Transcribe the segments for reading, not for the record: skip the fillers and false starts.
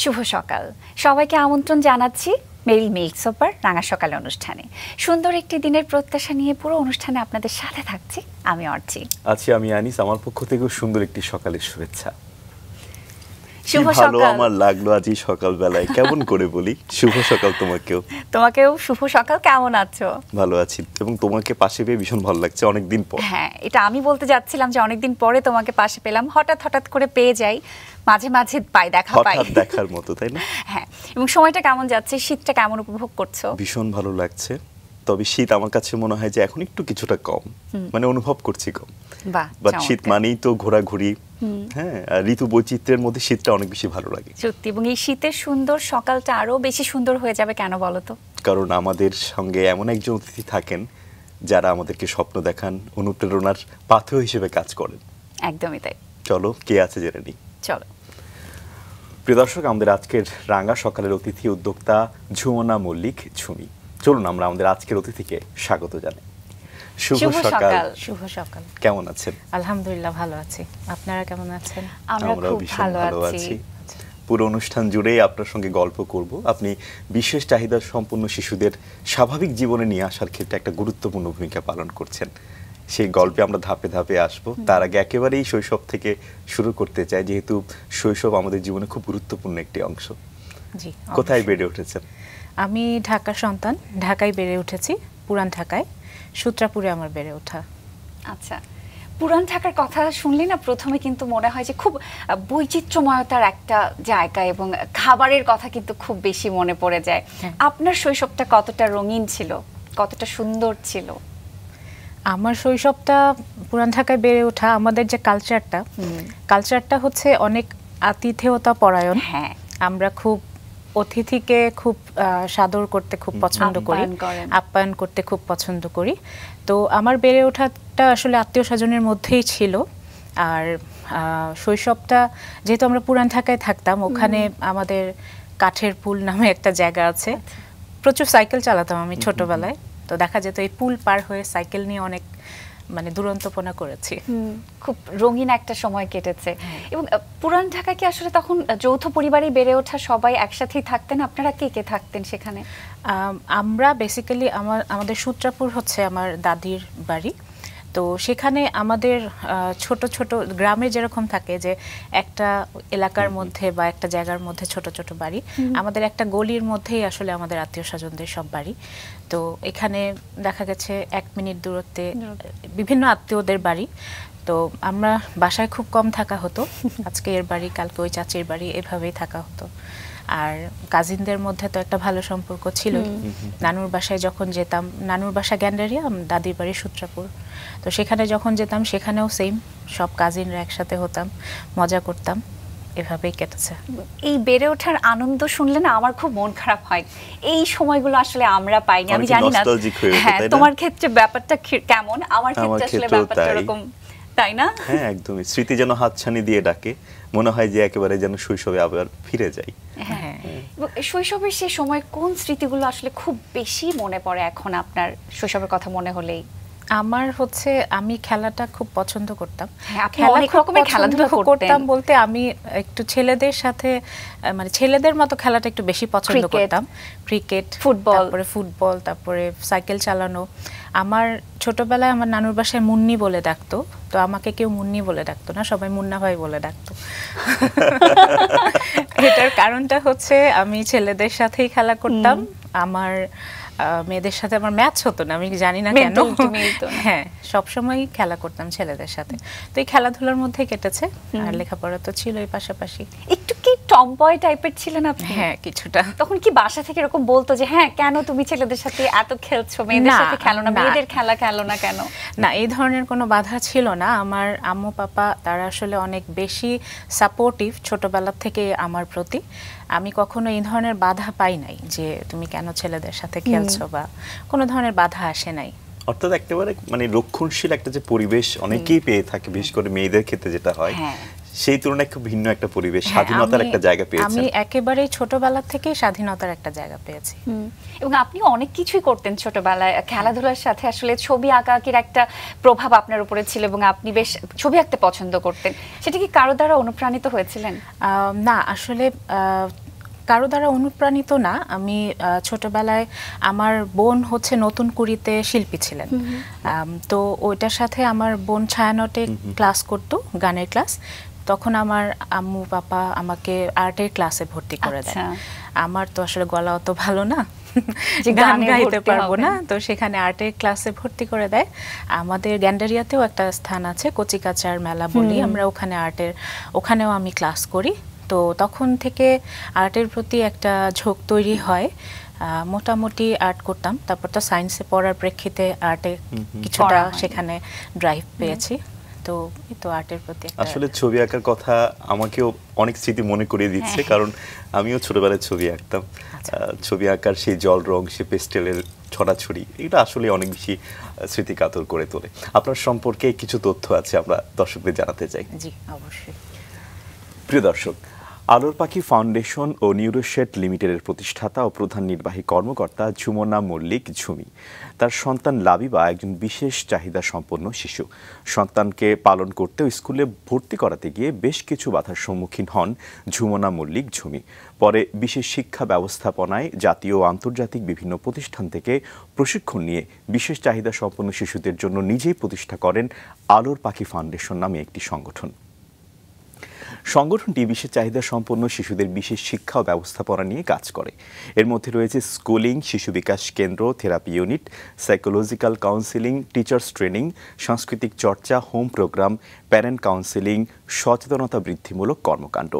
শুভ সকাল সবাইকে আমন্ত্রণ জানাচ্ছি মেরিল মিল্ক সোপার রাঙা সকাল অনুষ্ঠানে। সুন্দর একটি দিনের প্রত্যাশা নিয়ে পুরো অনুষ্ঠানে আপনাদের সাথে থাকছি আমি অর্চি। আমি আনিস, আমার পক্ষ থেকেও সুন্দর একটি সকালের শুভেচ্ছা। শুভ সকাল। সকাল। আমার লাগলো আজই সকালবেলায় কেমন করে বলি শুভ সকাল তোমাকেও শুভ সকাল। কেমন আছো? ভালো আছি এবং তোমাকে পাশে পেয়ে ভীষণ ভালো লাগছে অনেকদিন পর। হ্যাঁ, এটা আমি বলতে যাচ্ছিলাম যে অনেকদিন পরে তোমাকে পাশে পেলাম। হঠাৎ করে পেয়ে যাই, মাঝে মাঝে দেখা পাই, হঠাৎ দেখার মতো, তাই না? হ্যাঁ। এবং সময়টা কেমন যাচ্ছে? শীতটা কেমন উপভোগ করছো? ভীষণ ভালো লাগছে, তবে শীত আমার কাছে মনে হয় যে এখন একটু কিছুটা কম, মানে অনুভব করছি কম। বাট শীত মানেই তো ঘোরাঘুরি, হ্যাঁ, ঋতু বৈচিত্র্যের মধ্যে শীতটা অনেক বেশি ভালো লাগে সত্যি। এবং এই শীতের সুন্দর সকালটা আরো বেশি সুন্দর হয়ে যাবে কেন বলো তো? কারণ আমাদের সঙ্গে এমন একজন অতিথি থাকেন যারা আমাদেরকে স্বপ্ন দেখান, অনুপ্রেরণার পাথেয় হিসেবে কাজ করেন। একদমই তাই। চলো কে আছে জেনে নিই। চলো। প্রিয় দর্শক, আমাদের আজকের রাঙা সকালের অতিথি উদ্যোক্তা ঝুমনা মল্লিক ঝুমি। চলুন আমরা আমাদের আজকের অতিথিকে স্বাগত জানাই। শুভ সকাল। শুভ সকাল। কেমন আছেন? আলহামদুলিল্লাহ ভালো আছি, আপনারা কেমন আছেন? আমরা খুব ভালো আছি। পুরো অনুষ্ঠান জুড়েই আপনার সঙ্গে গল্প করব। আপনি বিশেষ চাহিদা সম্পন্ন শিশুদের স্বাভাবিক জীবনে নিয়ে আসার ক্ষেত্রে একটা গুরুত্বপূর্ণ ভূমিকা পালন করছেন। সেই গল্পে আমরা ধাপে ধাপে আসব। তার আগে একেবারেই শৈশব থেকে শুরু করতে চাই, যেহেতু শৈশব আমাদের জীবনে খুব গুরুত্বপূর্ণ একটি অংশ। জি। কোথায় বেড়ে উঠেছেন? আমি ঢাকার সন্তান, ঢাকায় বেড়ে উঠেছি, পুরান ঢাকায়, সূত্রাপুরে আমার বেড়ে ওঠা। আচ্ছা, পুরান ঢাকার কথা শুনলে না প্রথমে কিন্তু মনে হয় যে খুব বৈচিত্র্যময়তার একটা জায়গা এবং খাবারের কথা কিন্তু খুব বেশি মনে পড়ে যায়। আপনার শৈশবটা কতটা রঙিন ছিল, কতটা সুন্দর ছিল? আমার শৈশবটা পুরান ঢাকায় বেড়ে ওঠা, আমাদের যে কালচারটা হচ্ছে অনেক আতিথেয়তা পরায়ণ। হ্যাঁ, আমরা খুব অতিথিকে খুব সাদর করতে খুব পছন্দ করি, আপ্যায়ন করতে খুব পছন্দ করি। তো আমার বেড়ে ওঠাটা আসলে আত্মীয় স্বজনের মধ্যেই ছিল। আর শৈশবটা যেহেতু আমরা পুরান ঢাকায় থাকতাম, ওখানে আমাদের কাঠের পুল নামে একটা জায়গা আছে, প্রচুর সাইকেল চালাতাম আমি ছোটবেলায়। তো দেখা যেত এই পুল পার হয়ে সাইকেল নিয়ে অনেক দুরন্তপনা করেছি। খুব রঙিন একটা সময় কেটেছে। এবং পুরান ঢাকা কি আসলে তখন যৌথ পরিবারেই বেড়ে ওঠা, সবাই একসাথেই থাকতেন? আপনারা কে কে থাকতেন সেখানে? আমরা বেসিক্যালি আমাদের সূত্রাপুর হচ্ছে আমার দাদির বাড়ি। তো সেখানে আমাদের ছোট ছোট গ্রামে যেরকম থাকে যে একটা এলাকার মধ্যে বা একটা জায়গার মধ্যে ছোট ছোট বাড়ি, আমাদের একটা গলির মধ্যেই আসলে আমাদের আত্মীয় স্বজনদের সব বাড়ি। তো এখানে দেখা গেছে 1 মিনিট দূরত্বে বিভিন্ন আত্মীয়দের বাড়ি। তো আমরা বাসায় খুব কম থাকা হতো, আজকে এর বাড়ি কালকে ওই চাচির বাড়ি, এভাবেই থাকা হতো। আর কাজিনদের মধ্যে তো একটা ভালো সম্পর্ক ছিল। নানুর বাসায় যখন যেতাম, নানুর বাসা গ্যান্ডারিয়া, দাদির বাড়ি সূত্রাপুর, তো সেখানে যখন যেতাম সেখানেও সেম, সব কাজিনরা একসাথে হতাম, মজা করতাম, এভাবেই কেটেছে। এই বেড়ে ওঠার আনন্দ শুনলে না আমার খুব মন খারাপ হয়। এই সময়গুলো আসলে আমরা পাইনি। আমি জানি না হ্যাঁ তোমার ক্ষেত্রে ব্যাপারটা কেমন, আমার ক্ষেত্রে আসলে ব্যাপারটা এরকম, তাই না? হ্যাঁ, একদমই। স্মৃতি যেন হাতছানি দিয়ে ডাকে, মনে হয় যে একেবারে যেন শৈশবে আবার ফিরে যাই। হ্যাঁ, শৈশবের সেই সময় কোন স্মৃতিগুলো আসলে খুব বেশি মনে পড়ে এখন আপনার শৈশবের কথা মনে হলেই? আমার হচ্ছে আমি খেলাটা খুব পছন্দ করতাম। অনেক রকমের খেলাধুলা করতাম বলতে আমি একটু ছেলেদের সাথে ছেলেদের মতো খেলাটা একটু বেশি পছন্দ করতাম। ক্রিকেট, ফুটবল, তারপরে সাইকেল চালানো। আমার ছোটবেলায় আমার নানুর বাসায় মুন্নি বলে ডাকতো, তো আমাকে কেউ মুন্নি বলে ডাকতো না, সবাই মুন্না ভাই বলে ডাকতো। এটার কারণটা হচ্ছে আমি ছেলেদের সাথেই খেলা করতাম, আমার মেয়েদের সাথে আমার ম্যাচ হতো না, আমি জানি না কেন। হ্যাঁ, সবসময় খেলা করতাম ছেলেদের সাথে। তো এই খেলাধুলার মধ্যে কেটেছে, আর লেখাপড়া তো ছিলই পাশাপাশি। একটু কি টমবয় টাইপের ছিলেন আপনি? হ্যাঁ, কিছুটা। তখন কি বাসা থেকে এরকম বলতো যে হ্যাঁ কেন তুমি ছেলেদের সাথে এত খেলছো, মেয়েদের সাথে খেলো না, মেয়েদের খেলা খেলো না কেন? না, এই ধরনের কোনো বাধা ছিল না। আমার আম্মু পাপা তারা আসলে অনেক বেশি সাপোর্টিভ ছোটবেলা থেকে আমার প্রতি। আমি কখনো এই ধরনের বাধা পাই নাই যে তুমি কেন ছেলেদের সাথে খেলছো, বা কোনো ধরনের বাধা আসে নাই। অর্থাৎ একেবারে রক্ষণশীল একটা যে পরিবেশ অনেকেই পেয়ে থাকে, বিশেষ করে মেয়েদের ক্ষেত্রে যেটা হয়, সেই তুলনায় খুব ভিন্ন একটা পরিবেশ, স্বাধীনতার একটা জায়গা পেয়েছেন। আমি একেবারে ছোটবেলা থেকেই স্বাধীনতার একটা জায়গা পেয়েছি। এবং আপনি অনেক কিছুই করতেন ছোটবেলায়, খেলাধুলার সাথে আসলে ছবি আঁকার একটা প্রভাব আপনার উপরে ছিল এবং আপনি বেশ ছবি আঁকতে পছন্দ করতেন। সেটা কি কারো দ্বারা অনুপ্রাণিত হয়েছিলেন? না, আসলে কারো দ্বারা অনুপ্রাণিত না, আমি ছোটবেলায় আমার বোন হচ্ছে নতুন কুড়িতে শিল্পী ছিলেন, তো ওইটার সাথে আমার বোন ছায়ানটে ক্লাস করতো, গানের ক্লাস। তখন আমার আম্মু পাপা আমাকে আর্টের ক্লাসে ভর্তি করে দেয়। আমার তো আসলে গলা অত ভালো না, গান গাইতে পারবো না, তো সেখানে আর্টের ক্লাসে ভর্তি করে দেয়। আমাদের গ্যান্ডারিয়াতেও একটা স্থান আছে, কচিকাচার মেলা বলি আমরা, ওখানেও আমি ক্লাস করি। তো তখন থেকে আর্টের প্রতি একটা ঝোঁক তৈরি হয়। মোটামুটি আর্ট করতাম, তারপর তো সায়েন্সে পড়ার প্রেক্ষিতে আর্টে কিছুটা সেখানে ড্রাইভ পেয়েছি। তো এই তো আর্টের প্রতি আসলে ছবি আঁকার কথা আমাকেও অনেক স্মৃতি মনে করিয়ে দিচ্ছে, কারণ আমিও ছোটবেলায় ছবি আঁকতাম। ছবি আঁকার সেই জল রং, সে পেস্টেলের ছড়াছড়ি, এটা আসলে অনেক বেশি স্মৃতিকাতর করে তোলে। আপনার সম্পর্কে কিছু তথ্য আছে, আমরা দর্শকদের জানাতে চাই। জি অবশ্যই। প্রিয় দর্শক, আলোর পাখি ফাউন্ডেশন ও নিউরোশেড লিমিটেডের প্রতিষ্ঠাতা ও প্রধান নির্বাহী কর্মকর্তা ঝুমনা মল্লিক ঝুমি। তার সন্তান লাবিবা একজন বিশেষ চাহিদা সম্পন্ন শিশু। সন্তানকে পালন করতে স্কুলে ভর্তি করাতে গিয়ে বেশ কিছু বাধার সম্মুখীন হন ঝুমনা মল্লিক ঝুমি। পরে বিশেষ শিক্ষা ব্যবস্থাপনায় জাতীয় ও আন্তর্জাতিক বিভিন্ন প্রতিষ্ঠান থেকে প্রশিক্ষণ নিয়ে বিশেষ চাহিদা সম্পন্ন শিশুদের জন্য নিজেই প্রতিষ্ঠা করেন আলোর পাখি ফাউন্ডেশন নামে একটি সংগঠন। সংগঠনটি বিশেষ চাহিদা সম্পন্ন শিশুদের বিশেষ শিক্ষা ও ব্যবস্থাপনা নিয়ে কাজ করে। এর মধ্যে রয়েছে স্কুলিং, শিশু বিকাশ কেন্দ্র, therapy unit, psychological counselling, teachers training, সাংস্কৃতিক চর্চা, হোম প্রোগ্রাম, প্যারেন্ট কাউন্সিলিং, সচেতনতা বৃদ্ধিমূলক কর্মকাণ্ড।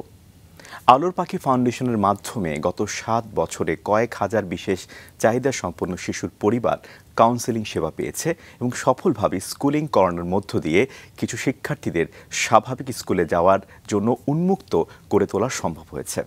আলোর পাখি ফাউন্ডেশনের মাধ্যমে গত 7 বছরে কয়েক হাজার বিশেষ চাহিদা সম্পন্ন শিশুর পরিবার কাউন্সেলিং সেবা পেয়েছে এবং সফলভাবে স্কুলিং করানোর মধ্য দিয়ে কিছু শিক্ষার্থীদের স্বাভাবিক স্কুলে যাওয়ার জন্য উন্মুক্ত করে তোলা সম্ভব হয়েছে।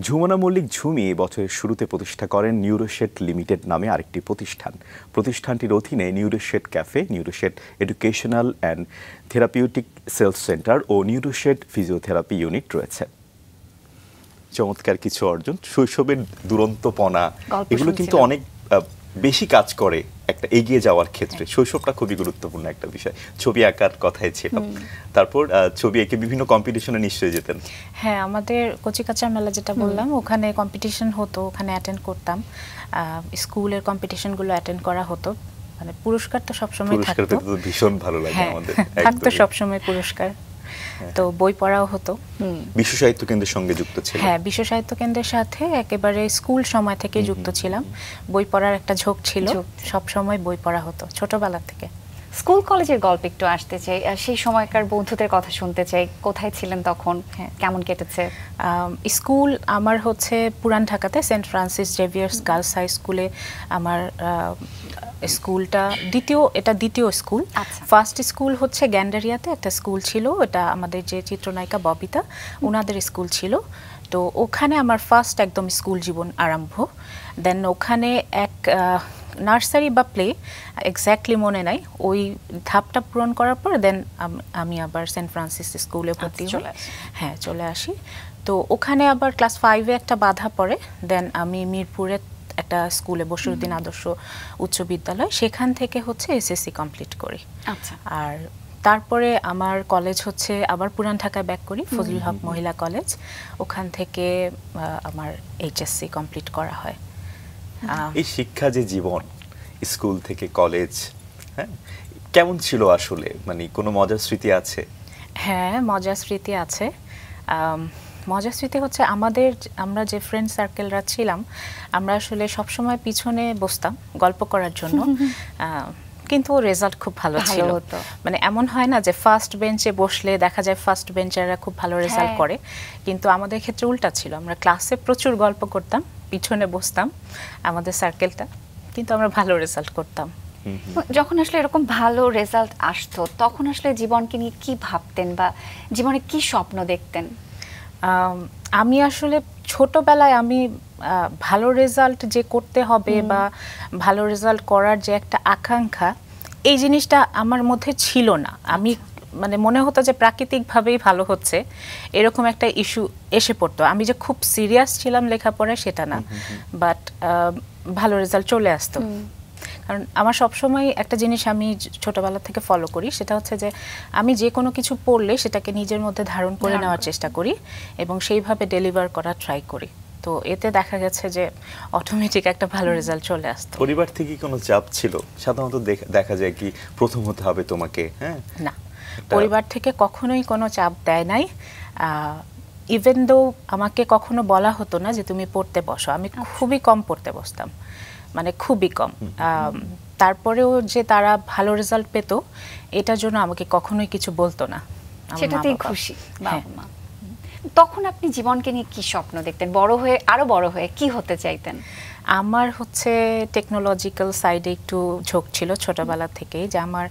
ঝুমনা মল্লিক ঝুমি বছরের শুরুতে প্রতিষ্ঠা করেন নিউরোশেড লিমিটেড নামে আরেকটি প্রতিষ্ঠান। প্রতিষ্ঠানটির অধীনে Neuroshade cafe, Neuroshade educational and therapeutic self centre ও নিউরোশেড ফিজিওথেরাপি ইউনিট রয়েছে। চমৎকার কিছু অর্জন, শৈশবের দুরন্তপনা, এগুলো কিন্তু অনেক বেশি কাজ করে একটা এগিয়ে যাওয়ার ক্ষেত্রে। শৈশবটা খুবই গুরুত্বপূর্ণ একটা বিষয়। ছবি আঁকার কথাই ছিল, তারপর ছবি এঁকে বিভিন্ন কম্পিটিশনে নিশ্চয়ই যেতেন। হ্যাঁ, আমাদের কচিকাচার মেলা যেটা বললাম, ওখানে কম্পিটিশন হতো, ওখানে অ্যাটেন্ড করতাম। স্কুলের কম্পিটিশনগুলো অ্যাটেন্ড করা হতো, মানে পুরস্কার তো সবসময় থাকতো। পুরস্কার তো ভীষণ ভালো লাগে আমাদের, থাকতো সবসময় পুরস্কার। তো বই পড়াও হতো। বিশ্ব সাহিত্য কেন্দ্রের সঙ্গে যুক্ত ছিল? হ্যাঁ, বিশ্ব সাহিত্য কেন্দ্রের সাথে একেবারে স্কুল সময় থেকে যুক্ত ছিলাম। বই পড়ার একটা ঝোঁক ছিল, সব সময় বই পড়া হতো ছোটবেলা থেকে। স্কুল কলেজের গল্প একটু আসতে চাই, সেই সময়কার বন্ধুদের কথা শুনতে চাই। কোথায় ছিলেন তখন, কেমন কেটেছে? স্কুল আমার হচ্ছে পুরান ঢাকাতে Saint Francis Xavier's Girls High স্কুলে আমার স্কুলটা দ্বিতীয় স্কুল। ফার্স্ট স্কুল হচ্ছে গ্যান্ডারিয়াতে একটা স্কুল ছিল, এটা আমাদের যে চিত্রনায়িকা ববিতা ওনাদের স্কুল ছিল। তো ওখানে আমার ফার্স্ট একদম স্কুল জীবন আরম্ভ। দেন ওখানে এক নার্সারি বা প্লে এক্স্যাক্টলি মনে নাই, ওই ধাপটা পূরণ করার পর দেন আমি আবার সেন্ট ফ্রান্সিস স্কুলে ভর্তি হই। হ্যাঁ, চলে আসি। তো ওখানে আবার ক্লাস 5-এ একটা বাধা পড়ে। দেন আমি মিরপুরে একটা স্কুলে, বশিরউদ্দিন আদর্শ উচ্চ বিদ্যালয়, সেখান থেকে হচ্ছে এসএসসি কমপ্লিট করি। আর তারপরে আমার কলেজ হচ্ছে আবার পুরান ঢাকায় ব্যাক করি, ফজলুল হক মহিলা কলেজ। ওখান থেকে আমার এইচএসসি কমপ্লিট করা হয়। এই শিক্ষা যে জীবন, স্কুল থেকে কলেজ, হ্যাঁ, কেমন ছিল আসলে? মানে কোনো মজার স্মৃতি আছে? হ্যাঁ, মজার স্মৃতি আছে। মজার স্মৃতি হচ্ছে আমরা যে ফ্রেন্ড সার্কেলরা ছিলাম, আমরা আসলে সবসময় পিছনে বসতাম গল্প করার জন্য, কিন্তু রেজাল্ট খুব ভালো ছিল। মানে এমন হয় না যে ফার্স্ট বেঞ্চে বসলে দেখা যায় ফার্স্ট বেঞ্চাররা খুব ভালো রেজাল্ট করে, কিন্তু আমাদের ক্ষেত্রে উল্টা ছিল। আমরা ক্লাসে প্রচুর গল্প করতাম, পিছনে বসতাম আমাদের সার্কেলটা, কিন্তু আমরা ভালো রেজাল্ট করতাম। যখন আসলে এরকম ভালো রেজাল্ট আসতো, তখন আসলে জীবনকে নিয়ে কি ভাবতেন বা জীবনে কি স্বপ্ন দেখতেন? আমি আসলে ছোটবেলায় ভালো রেজাল্ট যে করতে হবে বা ভালো রেজাল্ট করার যে একটা আকাঙ্ক্ষা, এই জিনিসটা আমার মধ্যে ছিল না। আমি মানে মনে হতো যে প্রাকৃতিকভাবেই ভালো হচ্ছে, এরকম একটা ইস্যু এসে পড়তো। আমি যে খুব সিরিয়াস ছিলাম লেখাপড়ায় সেটা না, বাট ভালো রেজাল্ট চলে আসতো। কারণ আমার সবসময় একটা জিনিস আমি ছোটবেলা থেকে ফলো করি, সেটা হচ্ছে যে আমি যে কোনো কিছু পড়লে সেটাকে নিজের মধ্যে ধারণ করে নেওয়ার চেষ্টা করি এবং সেইভাবে ডেলিভার করার ট্রাই করি। তো এতে দেখা গেছে যে অটোমেটিক একটা ভালো রেজাল্ট চলে আসতো। পরিবার থেকে কোনো চাপ ছিল? সাধারণত দেখা যায় কি প্রথম হতে হবে তোমাকে, হ্যাঁ? না, পরিবার থেকে কখনোই কোনো চাপ দেয় নাই। ইভেন দো আমাকে কখনো বলা হতো না যে তুমি পড়তে বসো, আমি খুবই কম পড়তে বসতাম, মানে খুবই কম। তারপরেও যে তারা ভালো রেজাল্ট পেত এটার জন্য আমাকে কখনোই কিছু বলতো না। সেটাতেই খুশি বাবা মা। তখন আপনি জীবনকে নিয়ে কি স্বপ্ন দেখতেন? আরো বড় হয়ে কি হতে চাইতেন? আমার হচ্ছে টেকনোলজিক্যাল সাইডে একটু ঝোঁক ছিল ছোটবেলা থেকেই, যে আমার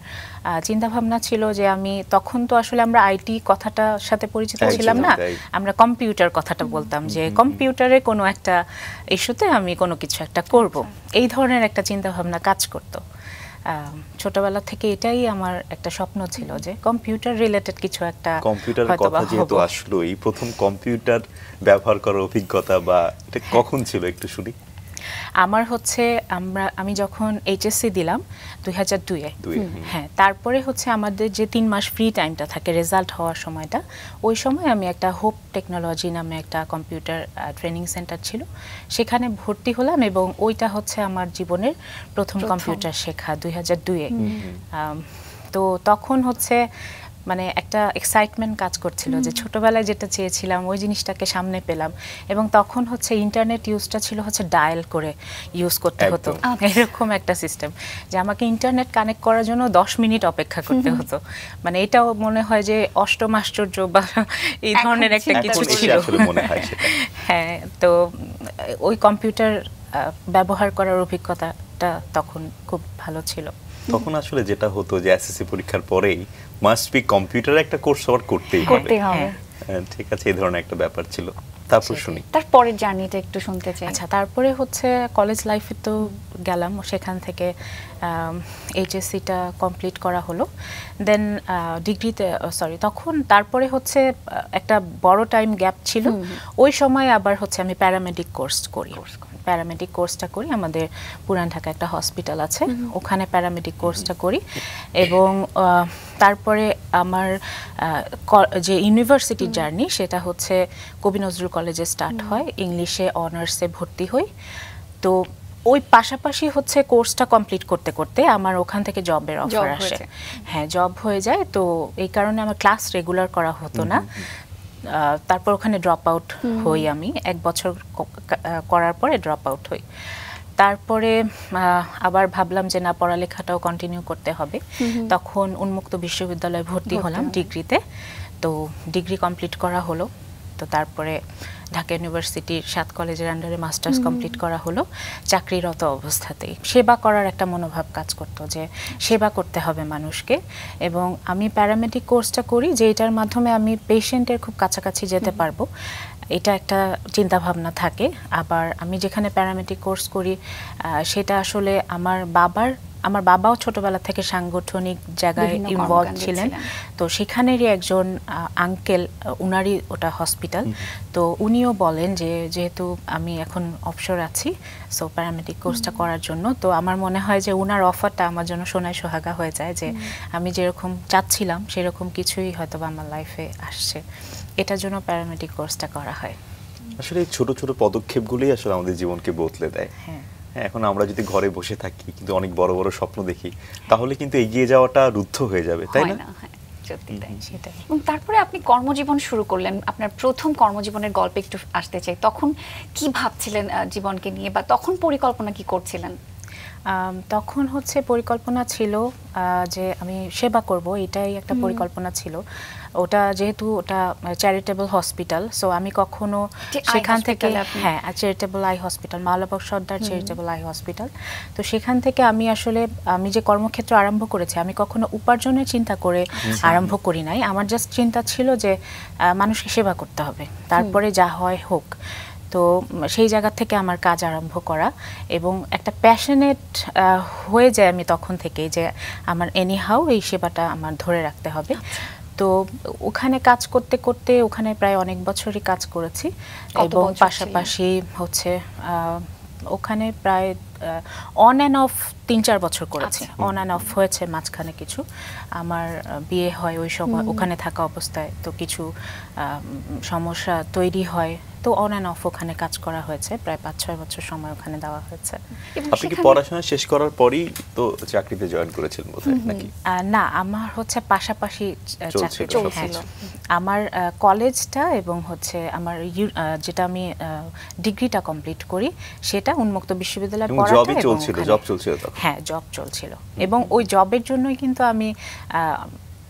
চিন্তা ভাবনা ছিল যে আমি তখন তো আসলে আমরা আইটি কথাটার সাথে পরিচিত ছিলাম না, আমরা কম্পিউটার কথাটা বলতাম যে কম্পিউটারে কোনো একটা ইস্যুতে আমি কোনো কিছু একটা করব, এই ধরনের একটা চিন্তা ভাবনা কাজ করতো। ছোটবেলা থেকে এটাই আমার একটা স্বপ্ন ছিল যে কম্পিউটার রিলেটেড কিছু একটা। কম্পিউটারের কথা যেহেতু আসলো, এই প্রথম কম্পিউটার ব্যবহার করার অভিজ্ঞতা বা এটা কখন ছিল একটু শুনি। আমার হচ্ছে আমি যখন এইচএসসি দিলাম 2002-এ, হ্যাঁ, তারপরে হচ্ছে আমাদের যে 3 মাস ফ্রি টাইমটা থাকে রেজাল্ট হওয়ার সময়টা, ওই সময় আমি একটা হোপ টেকনোলজি নামে একটা কম্পিউটার ট্রেনিং সেন্টার ছিল, সেখানে ভর্তি হলাম এবং ওইটা হচ্ছে আমার জীবনের প্রথম কম্পিউটার শেখা 2002-এ। তো তখন হচ্ছে মানে একটা এক্সাইটমেন্ট কাজ করছিল যে ছোটবেলায় যেটা চেয়েছিলাম ওই জিনিসটাকে সামনে পেলাম। এবং তখন হচ্ছে ইন্টারনেট ইউজটা ছিল হচ্ছে ডায়াল করে ইউজ করতে হতো, এরকম একটা সিস্টেম যে আমাকে ইন্টারনেট কানেক্ট করার জন্য 10 মিনিট অপেক্ষা করতে হতো। মানে এটাও মনে হয় যে অষ্টম আশ্চর্য বা এই ধরনের একটা কিছু ছিল। হ্যাঁ, তো ওই কম্পিউটার ব্যবহার করার অভিজ্ঞতাটা তখন খুব ভালো ছিল। তখন আসলে যেটা হতো যে এসএসসি পরীক্ষার পরেই মাস্ট বি কম্পিউটারে একটা কোর্স করতেই হবে। ঠিক আছে, এই ধরনের একটা ব্যাপার ছিল। তারপর শুনি তারপরের জার্নিটা একটু শুনতে চাই। আচ্ছা, তারপরে হচ্ছে কলেজ লাইফে তো গেলাম, সেখান থেকে এইচএসসিটা কমপ্লিট করা হলো। দেন ডিগ্রিতে তখন তারপরে হচ্ছে একটা বড় টাইম গ্যাপ ছিল, ওই সময় আবার হচ্ছে আমি প্যারামেডিক কোর্স করি। প্যারামেডিক কোর্সটা করি, আমাদের পুরান ঢাকা একটা হসপিটাল আছে, ওখানে প্যারামেডিক কোর্সটা করি। এবং তারপরে আমার যে ইউনিভার্সিটির জার্নি সেটা হচ্ছে কবি নজরুল কলেজে স্টার্ট হয়, ইংলিশে অনার্সে ভর্তি হই। তো ওই পাশাপাশি হচ্ছে কোর্সটা কমপ্লিট করতে করতে আমার ওখান থেকে জবের অফার আসে। হ্যাঁ, জব হয়ে যায়। তো এই কারণে আমার ক্লাস রেগুলার করা হতো না। তারপর ওখানে ড্রপ আউট হই, আমি 1 বছর করার পরে ড্রপ আউট হই। তারপরে আবার ভাবলাম যে না, পড়ালেখাটাও কন্টিনিউ করতে হবে। তখন উন্মুক্ত বিশ্ববিদ্যালয়ে ভর্তি হলাম ডিগ্রিতে। তো ডিগ্রি কমপ্লিট করা হলো। তো তারপরে ঢাকা ইউনিভার্সিটির 7 কলেজের আন্ডারে মাস্টার্স কমপ্লিট করা হলো। চাকরিরত অবস্থাতেই সেবা করার একটা মনোভাব কাজ করতো যে সেবা করতে হবে মানুষকে। এবং আমি প্যারামেডিক কোর্সটা করি যে এটার মাধ্যমে আমি পেশেন্টের খুব কাছাকাছি যেতে পারবো, এটা একটা চিন্তা ভাবনা থাকে। আবার আমি যেখানে প্যারামেডিক কোর্স করি সেটা আসলে আমার বাবাও ছোটবেলা থেকে সাংগঠনিক জায়গায় ইনভলভ ছিলেন। তো সেখানেরই একজন আঙ্কেল, উনারই ওটা হসপিটাল, তো উনিও বলেন যে যেহেতু আমি এখন অবসর আছি সো প্যারামেডিক কোর্সটা করার জন্য, তো আমার মনে হয় যে উনার অফারটা আমার জন্য সোনায় সোহাগা হয়ে যায় যে আমি যেরকম চাচ্ছিলাম সেরকম কিছুই হয়তো আমার লাইফে আসছে, এটার জন্য প্যারামেডিক কোর্সটা করা হয়। আসলে এই ছোট ছোট পদক্ষেপগুলোই আসলে আমাদের জীবনকে বদলে দেয়। হ্যাঁ, এখন আমরা যদি ঘরে বসে থাকি কিন্তু অনেক বড় বড় স্বপ্ন দেখি, তাহলে কিন্তু এগিয়ে যাওয়াটা রুদ্ধ হয়ে যাবে, তাই না? সেটাই। এবং তারপরে আপনি কর্মজীবন শুরু করলেন, আপনার প্রথম কর্মজীবনের গল্পে একটু আসতে চাই। তখন কি ভাবছিলেন জীবনকে নিয়ে, বা তখন পরিকল্পনা কি করছিলেন? তখন হচ্ছে পরিকল্পনা ছিল যে আমি সেবা করব, এটাই একটা পরিকল্পনা ছিল। ওটা যেহেতু ওটা চ্যারিটেবল হসপিটাল, সো আমি কখনো সেখান থেকে, হ্যাঁ, চ্যারিটেবল আই হসপিটাল, মাওলানা সর্দার চ্যারিটেবল আই হসপিটাল, তো সেখান থেকে আমি আসলে আমি যে কর্মক্ষেত্র আরম্ভ করেছি আমি কখনো উপার্জনের চিন্তা করে আরম্ভ করি নাই। আমার জাস্ট চিন্তা ছিল যে মানুষকে সেবা করতে হবে, তারপরে যা হয় হোক। তো সেই জায়গা থেকে আমার কাজ আরম্ভ করা এবং একটা প্যাশনেট হয়ে যায় আমি তখন থেকেই যে আমার এনিহাউ এই সেবাটা আমার ধরে রাখতে হবে। তো ওখানে কাজ করতে করতে ওখানে প্রায় অনেক বছরই কাজ করেছি এবং পাশাপাশি হচ্ছে ওখানে প্রায় অন অ্যান্ড অফ 3-4 বছর করেছি, অন অ্যান্ড অফ হয়েছে মাঝখানে কিছু। আমার বিয়ে হয় ওই সময়, ওখানে থাকা অবস্থায় তো কিছু সমস্যা তৈরি হয়, তো অন অ্যান্ড অফ ওখানে কাজ করা হয়েছে, প্রায় 5-6 বছর সময় ওখানে দেওয়া হয়েছে। আপনি কি পড়াশোনা শেষ করার পরই তো চাকরিতে জয়েন করেছিলেন বোধহয় নাকি? না, আমার হচ্ছে পাশাপাশি চাকরি চলছিল। আমার কলেজটা এবং হচ্ছে আমার যেটা আমি ডিগ্রিটা কমপ্লিট করি সেটা উন্মুক্ত বিশ্ববিদ্যালয়ে এবং পড়াটা, জবই এবং চলছিল, ওখানে- জব চলছিল তখন। হ্যাঁ, জব চলছিল, এবং ওই জবের জন্যই কিন্তু আমি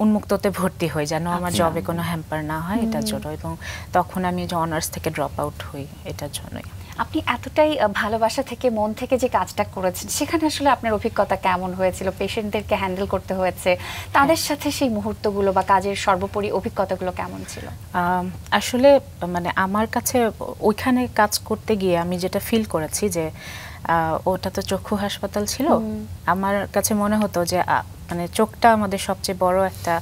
উন্মুক্ততে ভর্তি হই, যেন আমার জবে কোনো হ্যাম্পার না হয় এটার জন্য, এবং তখন আমি যে অনার্স থেকে ড্রপ আউট হই এটার জন্যই। আপনি এতটাই ভালোবাসা থেকে মন থেকে যে কাজটা করেছেন, সেখানে আসলে আপনার অভিজ্ঞতা কেমন হয়েছিল? পেশেন্টদেরকে হ্যান্ডেল করতে হয়েছে, তাদের সাথে সেই মুহূর্তগুলো বা কাজের সর্বোপরি অভিজ্ঞতাগুলো কেমন ছিল? আসলে মানে আমার কাছে ওইখানে কাজ করতে গিয়ে আমি যেটা ফিল করেছি যে ওটা তো চক্ষু হাসপাতাল ছিল, আমার কাছে মনে হতো যে মানে চোখটা আমাদের সবচেয়ে বড় একটা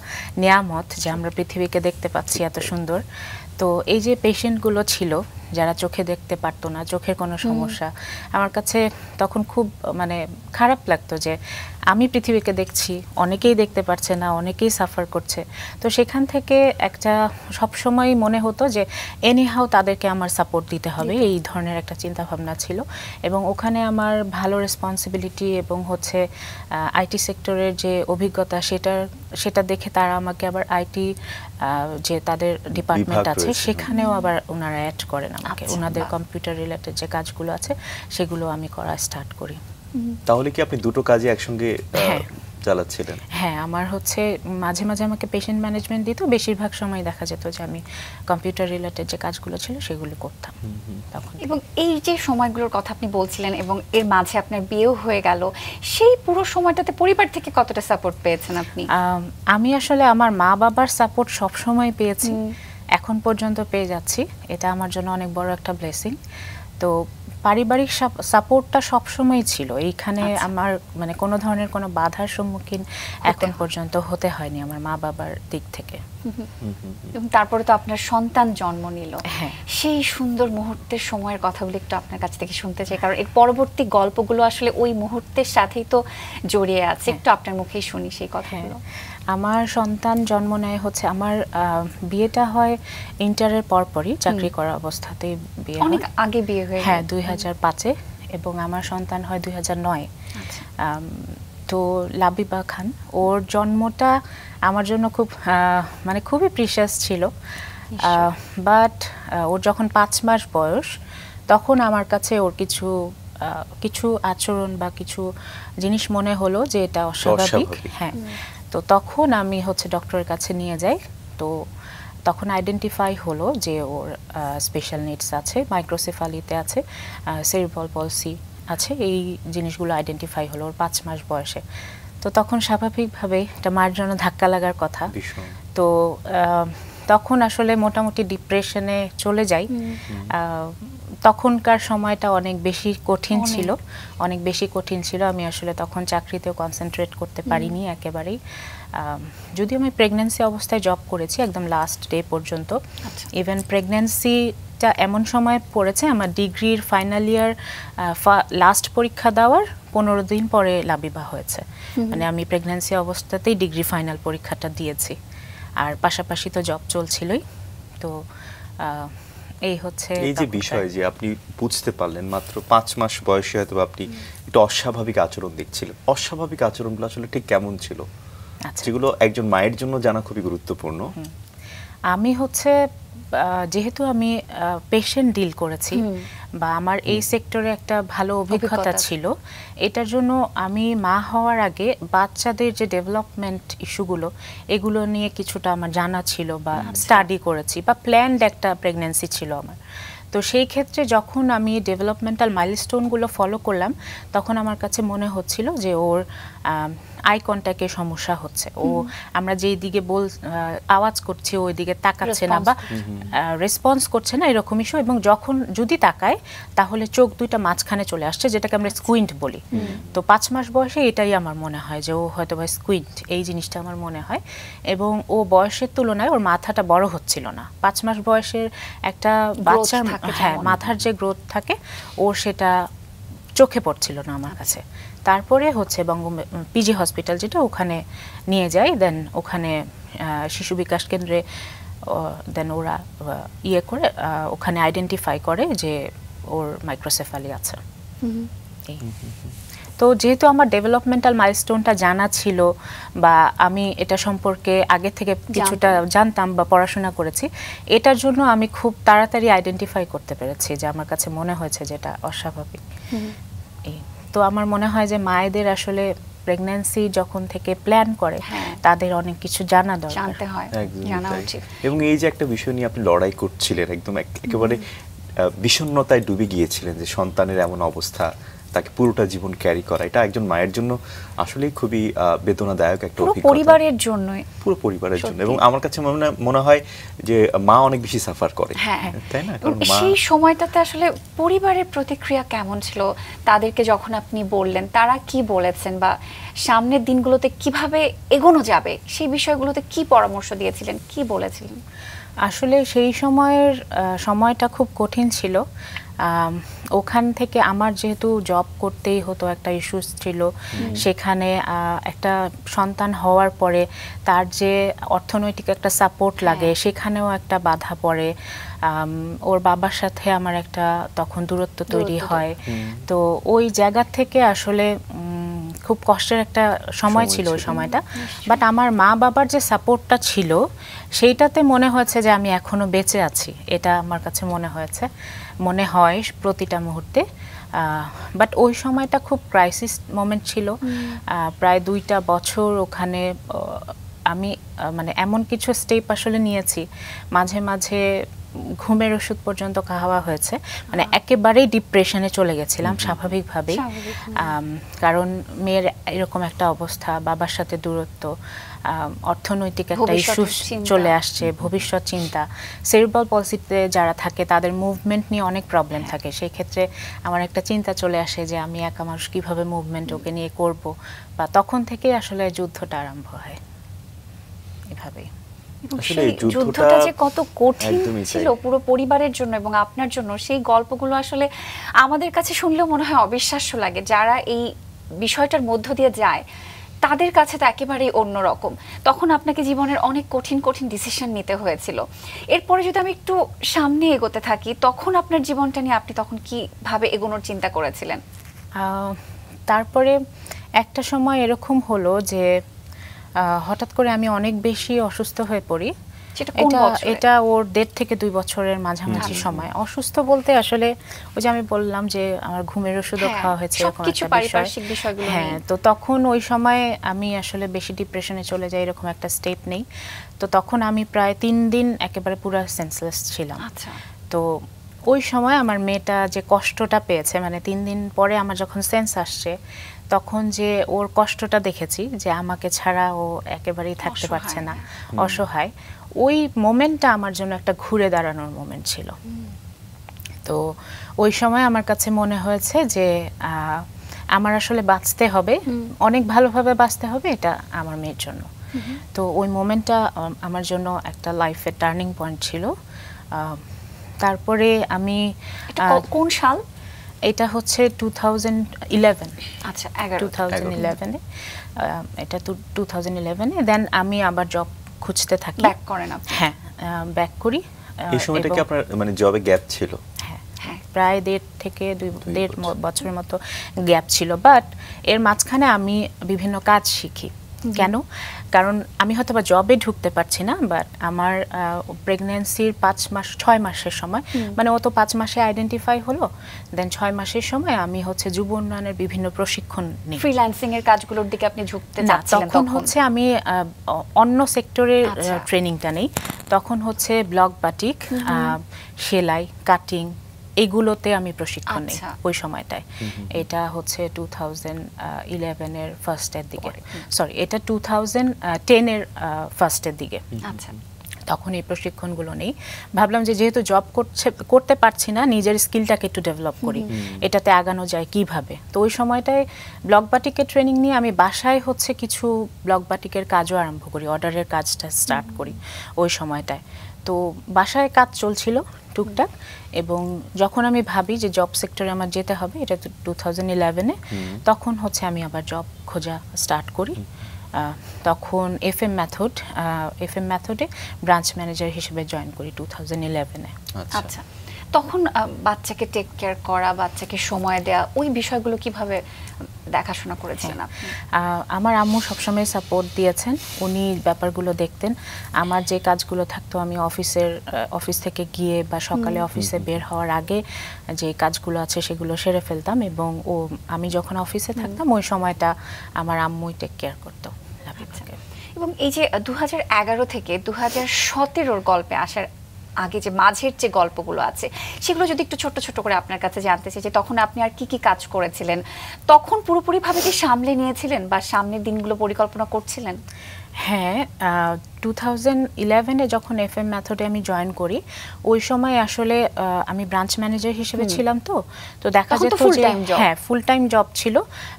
নিয়ামত, যে আমরা পৃথিবীকে দেখতে পাচ্ছি এত সুন্দর। তো এই যে পেশেন্টগুলো ছিল যারা চোখে দেখতে পারতো না, চোখের কোনো সমস্যা, আমার কাছে তখন খুব মানে খারাপ লাগতো যে আমি পৃথিবীকে দেখছি, অনেকেই দেখতে পারছে না, অনেকেই সাফার করছে। তো সেখান থেকে একটা সবসময় মনে হতো যে এনিহাও তাদেরকে আমার সাপোর্ট দিতে হবে, এই ধরনের একটা চিন্তা ভাবনা ছিল। এবং ওখানে আমার ভালো রেসপন্সিবিলিটি এবং হচ্ছে আইটি সেক্টরের যে অভিজ্ঞতা, সেটা দেখে তারা আমাকে আবার আইটি যে তাদের ডিপার্টমেন্ট আছে সেখানেও আবার ওনারা অ্যাড করেন আমাকে, ওনাদের কম্পিউটার রিলেটেড যে কাজগুলো আছে সেগুলো আমি করা স্টার্ট করি। তাহলে কি আপনি দুটো কাজে একসঙ্গে চালাচ্ছিলেন? হ্যাঁ, আমার হচ্ছে মাঝে মাঝে আমাকে পেশেন্ট ম্যানেজমেন্ট দিত, বেশিরভাগ সময় দেখা যেত যে আমি কম্পিউটার রিলেটেড যে কাজগুলো ছিল সেগুলো করতাম তখন। এবং এই যে সময়গুলোর কথা আপনি বলছিলেন এবং এর মাঝে আপনার বিয়েও হয়ে গেল, সেই পুরো সময়টাতে পরিবার থেকে কতটা সাপোর্ট পেয়েছেন আপনি? আমি আসলে আমার মা বাবার সাপোর্ট সব সময় পেয়েছি, এখন পর্যন্ত পেয়ে যাচ্ছি, এটা আমার জন্য অনেক বড় একটা ব্লেসিং। তো পারিবারিক সাপোর্টটা সবসময় ছিল এইখানে, আমার মানে কোনো ধরনের কোনো বাধার সম্মুখীন এখন পর্যন্ত হতে হয়নি আমার মা বাবার দিক থেকে। এবং তারপরে তো আপনার সন্তান জন্ম নিল, হ্যাঁ। সেই সুন্দর মুহূর্তের সময়ের কথাগুলো একটু আপনার কাছ থেকে শুনতে চাই, কারণ এর পরবর্তী গল্পগুলো আসলে ওই মুহূর্তের সাথেই তো জড়িয়ে আছে। একটু আপনার মুখেই শুনি সেই কথাগুলো। আমার সন্তান জন্ম নেয় হচ্ছে, আমার বিয়েটা হয় ইন্টারের পরপরই, চাকরি করা অবস্থাতেই বিয়ে, অনেক আগে বিয়ে হয়ে, হ্যাঁ 2005-এ, এবং আমার সন্তান হয় 2009-এ। তো লাবিবা খান, ওর জন্মটা আমার জন্য খুব মানে খুবই প্রিশিয়াস ছিল, বাট ওর যখন 5 মাস বয়স, তখন আমার কাছে ওর কিছু আচরণ বা কিছু জিনিস মনে হলো যে এটা অস্বাভাবিক। হ্যাঁ, তো তখন আমি হচ্ছে ডক্টরের কাছে নিয়ে যাই। তো তখন আইডেন্টিফাই হলো যে ওর স্পেশাল নিডস আছে, মাইক্রোসেফালিতে আছে, সেরিব্রাল পলসি আছে, এই জিনিসগুলো আইডেন্টিফাই হলো ওর 5 মাস বয়সে। তো তখন স্বাভাবিকভাবে এটা মার জন্য ধাক্কা লাগার কথা। তো তখন আসলে মোটামুটি ডিপ্রেশনে চলে যাই। তখনকার সময়টা অনেক বেশি কঠিন ছিল, আমি আসলে তখন চাকরিতেও কনসেন্ট্রেট করতে পারিনি একেবারেই। যদিও আমি প্রেগন্যান্সি অবস্থায় জব করেছি একদম লাস্ট ডে পর্যন্ত, ইভেন প্রেগন্যান্সিটা এমন সময় পড়েছে আমার ডিগ্রির ফাইনাল ইয়ার লাস্ট পরীক্ষা দেওয়ার 15 দিন পরে লাবিবা হয়েছে। মানে আমি প্রেগন্যান্সি অবস্থাতেই ডিগ্রি ফাইনাল পরীক্ষাটা দিয়েছি, আর পাশাপাশি তো জব চলছিলই। তো এই হচ্ছে এই যে বিষয় যে আপনি বুঝতে পারলেন মাত্র 5 মাস বয়সে হয়তো আপনি একটু অস্বাভাবিক আচরণ দেখছিলেন, অস্বাভাবিক আচরণগুলো আসলে ঠিক কেমন ছিল, যেগুলো একজন মায়ের জন্য জানা খুবই গুরুত্বপূর্ণ? আমি হচ্ছে যেহেতু আমি পেশেন্ট ডিল করেছি বা আমার এই সেক্টরে একটা ভালো অভিজ্ঞতা ছিল, এটার জন্য আমি মা হওয়ার আগে বাচ্চাদের যে ডেভেলপমেন্ট ইস্যুগুলো, এগুলো নিয়ে কিছুটা আমার জানা ছিল বা স্টাডি করেছি, বা প্ল্যান্ড একটা প্রেগন্যান্সি ছিল আমার। তো সেই ক্ষেত্রে যখন আমি ডেভেলপমেন্টাল মাইলস্টোনগুলো ফলো করলাম, তখন আমার কাছে মনে হচ্ছিল যে ওর আই কন্ট্যাক্টের সমস্যা হচ্ছে, আমরা যেই দিকে আওয়াজ করছি ওই দিকে তাকাচ্ছে না বা রেসপন্স করছে না, এরকম ইস্যু। এবং যদি তাকায় তাহলে চোখ দুইটা মাঝখানে চলে আসছে, যেটাকে আমরা স্কুইন্ট বলি। তো 5 মাস বয়সে এটাই আমার মনে হয় যে ও হয়তো বা স্কুইন্ট, এই জিনিসটা আমার মনে হয়। এবং ও বয়সের তুলনায় ওর মাথাটা বড় হচ্ছিল না। 5 মাস বয়সের একটা বাচ্চার মাথার যে গ্রোথ থাকে ওর সেটা চোখে পড়ছিল না আমার কাছে। তারপরে হচ্ছে পিজি হসপিটাল যেটা, ওখানে নিয়ে যাই, দেন ওখানে শিশু বিকাশ কেন্দ্রে দেন ওরা ইয়ে করে ওখানে আইডেন্টিফাই করে যে ওর মাইক্রোসেফালি আছে। তো যেহেতু আমার ডেভেলপমেন্টাল মাইলস্টোনটা জানা ছিল বা আমি এটা সম্পর্কে আগে থেকে কিছুটা জানতাম বা পড়াশোনা করেছি, এটার জন্য আমি খুব তাড়াতাড়ি আইডেন্টিফাই করতে পেরেছি যে আমার কাছে মনে হয়েছে যেটা অস্বাভাবিক। তো আমার মনে হয় যে মায়েদের আসলে প্রেগন্যান্সি যখন থেকে প্ল্যান করে তাদের অনেক কিছু জানা দরকার, জানতে হয়, জানা উচিত। এবং এই যে একটা বিষয় নিয়ে আপনি লড়াই করছিলেন, একদম একেবারে বিষণ্ণতায় ডুবে গিয়েছিলেন যে সন্তানের এমন অবস্থা, তাকে পুরোটা জীবন ক্যারি করা, এটা একজন মায়ের জন্য আসলে খুবই বেদনাদায়ক একটা অভিজ্ঞতা, পুরো পরিবারের জন্যই, পুরো পরিবারের জন্য। এবং আমার কাছে মনে হয় যে মা অনেক বেশি সাফার করে, তাই না? কারণ সেই সময়টাতে আসলে পরিবারের প্রতিক্রিয়া কেমন ছিল? তাদেরকে যখন আপনি বললেন, তারা কি বলেছেন বা সামনের দিনগুলোতে কিভাবে এগোনো যাবে সেই বিষয়গুলোতে কি পরামর্শ দিয়েছিলেন, কি বলেছিলেন? আসলে সেই সময়টা খুব কঠিন ছিল। ওখান থেকে আমার যেহেতু জব করতেই হতো, একটা ইস্যুস ছিল সেখানে, একটা সন্তান হওয়ার পরে তার যে অর্থনৈতিক একটা সাপোর্ট লাগে সেখানেও একটা বাধা পড়ে। ওর বাবার সাথে আমার একটা তখন দূরত্ব তৈরি হয়। তো ওই জায়গা থেকে আসলে খুব কষ্টের একটা সময় ছিল ওই সময়টা। বাট আমার মা বাবার যে সাপোর্টটা ছিল সেইটাতে মনে হয়েছে যে আমি এখনো বেঁচে আছি, এটা আমার কাছে মনে হয় প্রতিটা মুহূর্তে। বাট ওই সময়টা খুব ক্রাইসিস মোমেন্ট ছিল। প্রায় 2টা বছর ওখানে আমি মানে এমন কিছু স্টেপ আসলে নিয়েছি, মাঝে মাঝে ঘুমের ওষুধ পর্যন্ত খাওয়া হয়েছে, মানে একেবারেই ডিপ্রেশনে চলে গেছিলাম স্বাভাবিকভাবেই। কারণ মেয়ের এরকম একটা অবস্থা, বাবার সাথে দূরত্ব, অর্থনৈতিক একটা ইস্যু চলে আসছে, ভবিষ্যৎ চিন্তা। সেরিব্রাল পলসিতে যারা থাকে তাদের মুভমেন্ট নিয়ে অনেক প্রবলেম থাকে, সেই ক্ষেত্রে আমার একটা চিন্তা চলে আসে যে আমি একা মানুষ কিভাবে মুভমেন্ট ওকে নিয়ে করব, বা তখন থেকেই আসলে যুদ্ধটা আরম্ভ হয় এভাবেই। সেই যুদ্ধটা যে কত কঠিন ছিল পুরো পরিবারের জন্য এবং আপনার জন্য, সেই গল্পগুলো আসলে আমাদের কাছে শুনলেও মনে হয় অবিশ্বাস্য লাগে। যারা এই বিষয়টার মধ্য দিয়ে যায় তাদের কাছে তো একেবারেই অন্যরকম। তখন আপনাকে জীবনের অনেক কঠিন কঠিন ডিসিশন নিতে হয়েছিল। এরপরে যদি আমি একটু সামনে এগোতে থাকি, তখন আপনার জীবনটা নিয়ে আপনি তখন কিভাবে এগোনোর চিন্তা করেছিলেন? তারপরে একটা সময় এরকম হলো যে হঠাৎ করে আমি অনেক বেশি অসুস্থ হয়ে পড়ি। এটা ওর 1.5 থেকে 2 বছরের মাঝামাঝি সময়। অসুস্থ বলতে আসলে ওই যে আমি বললাম যে আমার ঘুমের ওষুধও খাওয়া হয়েছে, এরকম একটা বিষয়। হ্যাঁ, তো তখন ওই সময় আমি আসলে বেশি ডিপ্রেশনে চলে যাই, এরকম একটা স্টেপ নেই। তো তখন আমি প্রায় 3 দিন একেবারে পুরো সেন্সলেস ছিলাম। তো ওই সময় আমার মেয়েটা যে কষ্টটা পেয়েছে, মানে 3 দিন পরে আমার যখন সেন্স আসছে, তখন যে ওর কষ্টটা দেখেছি যে আমাকে ছাড়া ও একেবারেই থাকতে পারছে না, অসহায়, ওই মোমেন্টটা আমার জন্য একটা ঘুরে দাঁড়ানোর মোমেন্ট ছিল। তো ওই সময় আমার কাছে মনে হয়েছে যে আমার আসলে বাঁচতে হবে, অনেক ভালোভাবে বাঁচতে হবে, এটা আমার মেয়ের জন্য। তো ওই মোমেন্টটা আমার জন্য একটা লাইফের টার্নিং পয়েন্ট ছিল। তারপরে আমি কোন সাল? এটা হচ্ছে 2011। আচ্ছা, 2011-এ, এটা 2011-এ। দেন আমি আবার জব খুঁজতে থাকি। ব্যাক করেন আপনি? হ্যাঁ, ব্যাক করি। এই সময়টা কি আপনার মানে জবে গ্যাপ ছিল? হ্যাঁ, প্রায় 1.5 থেকে 2 বছরের মতো গ্যাপ ছিল। বাট এর মাঝখানে আমি বিভিন্ন কাজ শিখি। কেন? কারণ আমি হয়তো বা জবে ঢুকতে পারছি না, বাট আমার প্রেগন্যান্সির 6 মাসের সময়, মানে ও তো 5 মাসে আইডেন্টিফাই হলো, দেন 6 মাসের সময় আমি হচ্ছে যুব উন্নয়নের বিভিন্ন প্রশিক্ষণ নিই। ফ্রিল্যান্সিং এর কাজগুলোর দিকে আপনি ঝুঁকতে চাচ্ছিলেন? তখন হচ্ছে আমি অন্য সেক্টরের ট্রেনিংটা নেই। তখন হচ্ছে ব্লক বাটিক, সেলাই, কাটিং, এগুলোতে আমি প্রশিক্ষণ নেই ওই সময়টায়। এটা হচ্ছে 2011-এর ফার্স্টের দিকে, সরি, এটা 2010-এর ফার্স্টের দিকে। তখন এই প্রশিক্ষণগুলো নেই। ভাবলাম যে যেহেতু জব করতে পারছি না, নিজের স্কিলটাকে একটু ডেভেলপ করি, এটাতে আগানো যায় কিভাবে। তো ওই সময়টায় ব্লক বাটিকের ট্রেনিং নিয়ে আমি বাসায় হচ্ছে কিছু ব্লক বাটিকের কাজও আরম্ভ করি, অর্ডারের কাজটা স্টার্ট করি ওই সময়টায়। তো বাসায় কাজ চলছিল টুকটাক, এবং যখন আমি ভাবি যে জব সেক্টরে আমার যেতে হবে, এটা 2011-এ, তখন হচ্ছে আমি আবার জব খোঁজা স্টার্ট করি। তখন এফএম মেথডে ব্রাঞ্চ ম্যানেজার হিসেবে জয়েন করি 2011-এ। আচ্ছা, তখন বাচ্চাকে টেক কেয়ার করা, বাচ্চাকে সময় দেওয়া, ওই বিষয়গুলো কিভাবে দেখাশোনা করেছিলেন আপনি? আমার আম্মু সবসময় সাপোর্ট দিয়েছেন, উনি ব্যাপারগুলো দেখতেন। আমার যে কাজগুলো থাকতো আমি অফিস থেকে গিয়ে বা সকালে অফিসে বের হওয়ার আগে যে কাজগুলো আছে সেগুলো সেরে ফেলতাম, এবং আমি যখন অফিসে থাকতাম ওই সময়টা আমার আম্মুই টেক কেয়ার করতো। এবং এই যে 2011 থেকে 2017-র গল্পে আসার আগে যে মাঝের যে গল্পগুলো আছে, সেগুলো যদি একটু ছোট ছোট করে আপনার কাছে জানতে চাই, যে তখন আপনি আর কি কি কাজ করেছিলেন, তখন পুরোপুরিভাবে কি সামলে নিয়েছিলেন বা সামনের দিনগুলো পরিকল্পনা করছিলেন? হ্যাঁ, 2011-এ যখন এফএম মেথডে আমি জয়েন করি, ওই সময় আসলে আমি ব্রাঞ্চ ম্যানেজার হিসেবে ছিলাম। তো দেখা যেত যে হ্যাঁ, ফুল টাইম জব ছিল,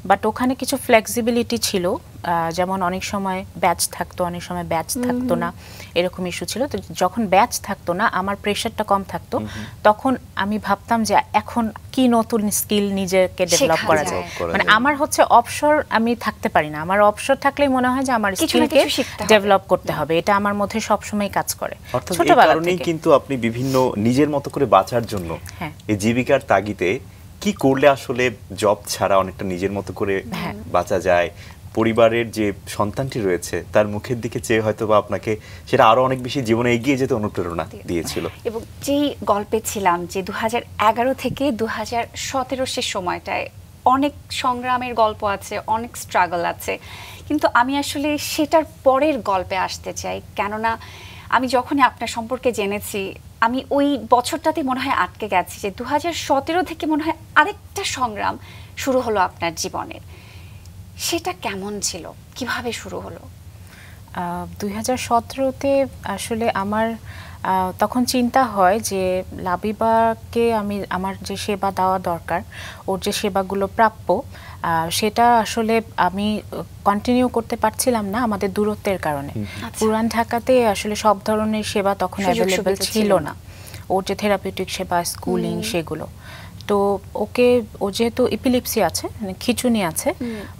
বাট ওখানে কিছু ফ্লেক্সিবিলিটি ছিল, যেমন অনেক সময় ব্যাচ থাকতো, অনেক সময় ব্যাচ থাকতো না, এরকম ইস্যু ছিল। তো যখন ব্যাচ থাকতো না, আমার প্রেশারটা কম থাকতো, তখন আমি ভাবতাম যে এখন কি নতুন স্কিল নিজেকে ডেভেলপ করা যায়। মানে আমার হচ্ছে অবসর আমি থাকতে পারি না, আমার অবসর থাকলেই মনে হয় যে আমার স্কিলকে ডেভেলপ করতে হবে, এটা আমার মধ্যে সবসময় কাজ করে ছোটবেলা থেকে। কিন্তু আপনি বিভিন্ন নিজের মতো করে বাঁচার জন্য এই জীবিকার তাগিদে কি করলে আসলে জব ছাড়া অনেকটা নিজের মতো করে বাঁচা যায়, পরিবারের যে সন্তানটি রয়েছে তার মুখের দিকে চেয়ে হয়তো বা আপনাকে সেটা আরো অনেক বেশি জীবনে এগিয়ে যেতে অনুপ্রেরণা দিয়েছিল। এবং যেই গল্পে ছিলাম যে 2011 থেকে 2017 শেষ সময়টায় অনেক সংগ্রামের গল্প আছে, অনেক স্ট্রাগল আছে, কিন্তু আমি আসলে সেটার পরের গল্পে আসতে চাই। কেননা আমি যখনই আপনার সম্পর্কে জেনেছি, আমি ওই বছরটাতে মনে হয় আটকে গেছি, যে 2017 থেকে মনে হয় আরেকটা সংগ্রাম শুরু হলো আপনার জীবনের। সেটা কেমন ছিল, কিভাবে শুরু হলো? 2017-তে আসলে আমার তখন চিন্তা হয় যে লাবিবাকে আমার যে সেবা দেওয়া দরকার, ওর যে সেবাগুলো প্রাপ্য, সেটা আসলে আমি কন্টিনিউ করতে পারছিলাম না আমাদের দূরত্বের কারণে। পুরান ঢাকাতে আসলে সব ধরনের সেবা তখন অ্যাভেলেবেল ছিল না, ওর যে থেরাপিউটিক সেবা, স্কুলিং, সেগুলো। তো ও যেহেতু এপিলেপসি আছে, মানে খিঁচুনি আছে,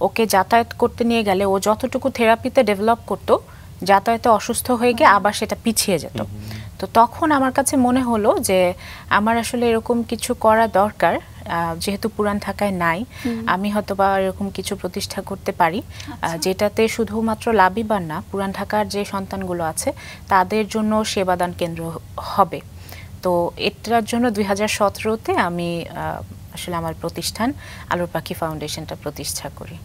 ওকে যাতায়াত করতে নিয়ে গেলে ও যতটুকু থেরাপিতে ডেভেলপ করতো, যাতায়াতে অসুস্থ হয়ে গিয়ে আবার সেটা পিছিয়ে যেত। তো তখন আমার কাছে মনে হলো যে আমার আসলে এরকম কিছু করা দরকার, যেহেতু পুরান ঢাকায় নাই, আমি হয়তো বা এরকম কিছু প্রতিষ্ঠা করতে পারি যেটাতে শুধুমাত্র লাবিবার না, পুরান ঢাকার যে সন্তানগুলো আছে তাদের জন্য সেবাদান কেন্দ্র হবে। তো এটার জন্য 2017-তে আমি আসলে আমার প্রতিষ্ঠান আলোর পাখি ফাউন্ডেশনটা প্রতিষ্ঠা করি।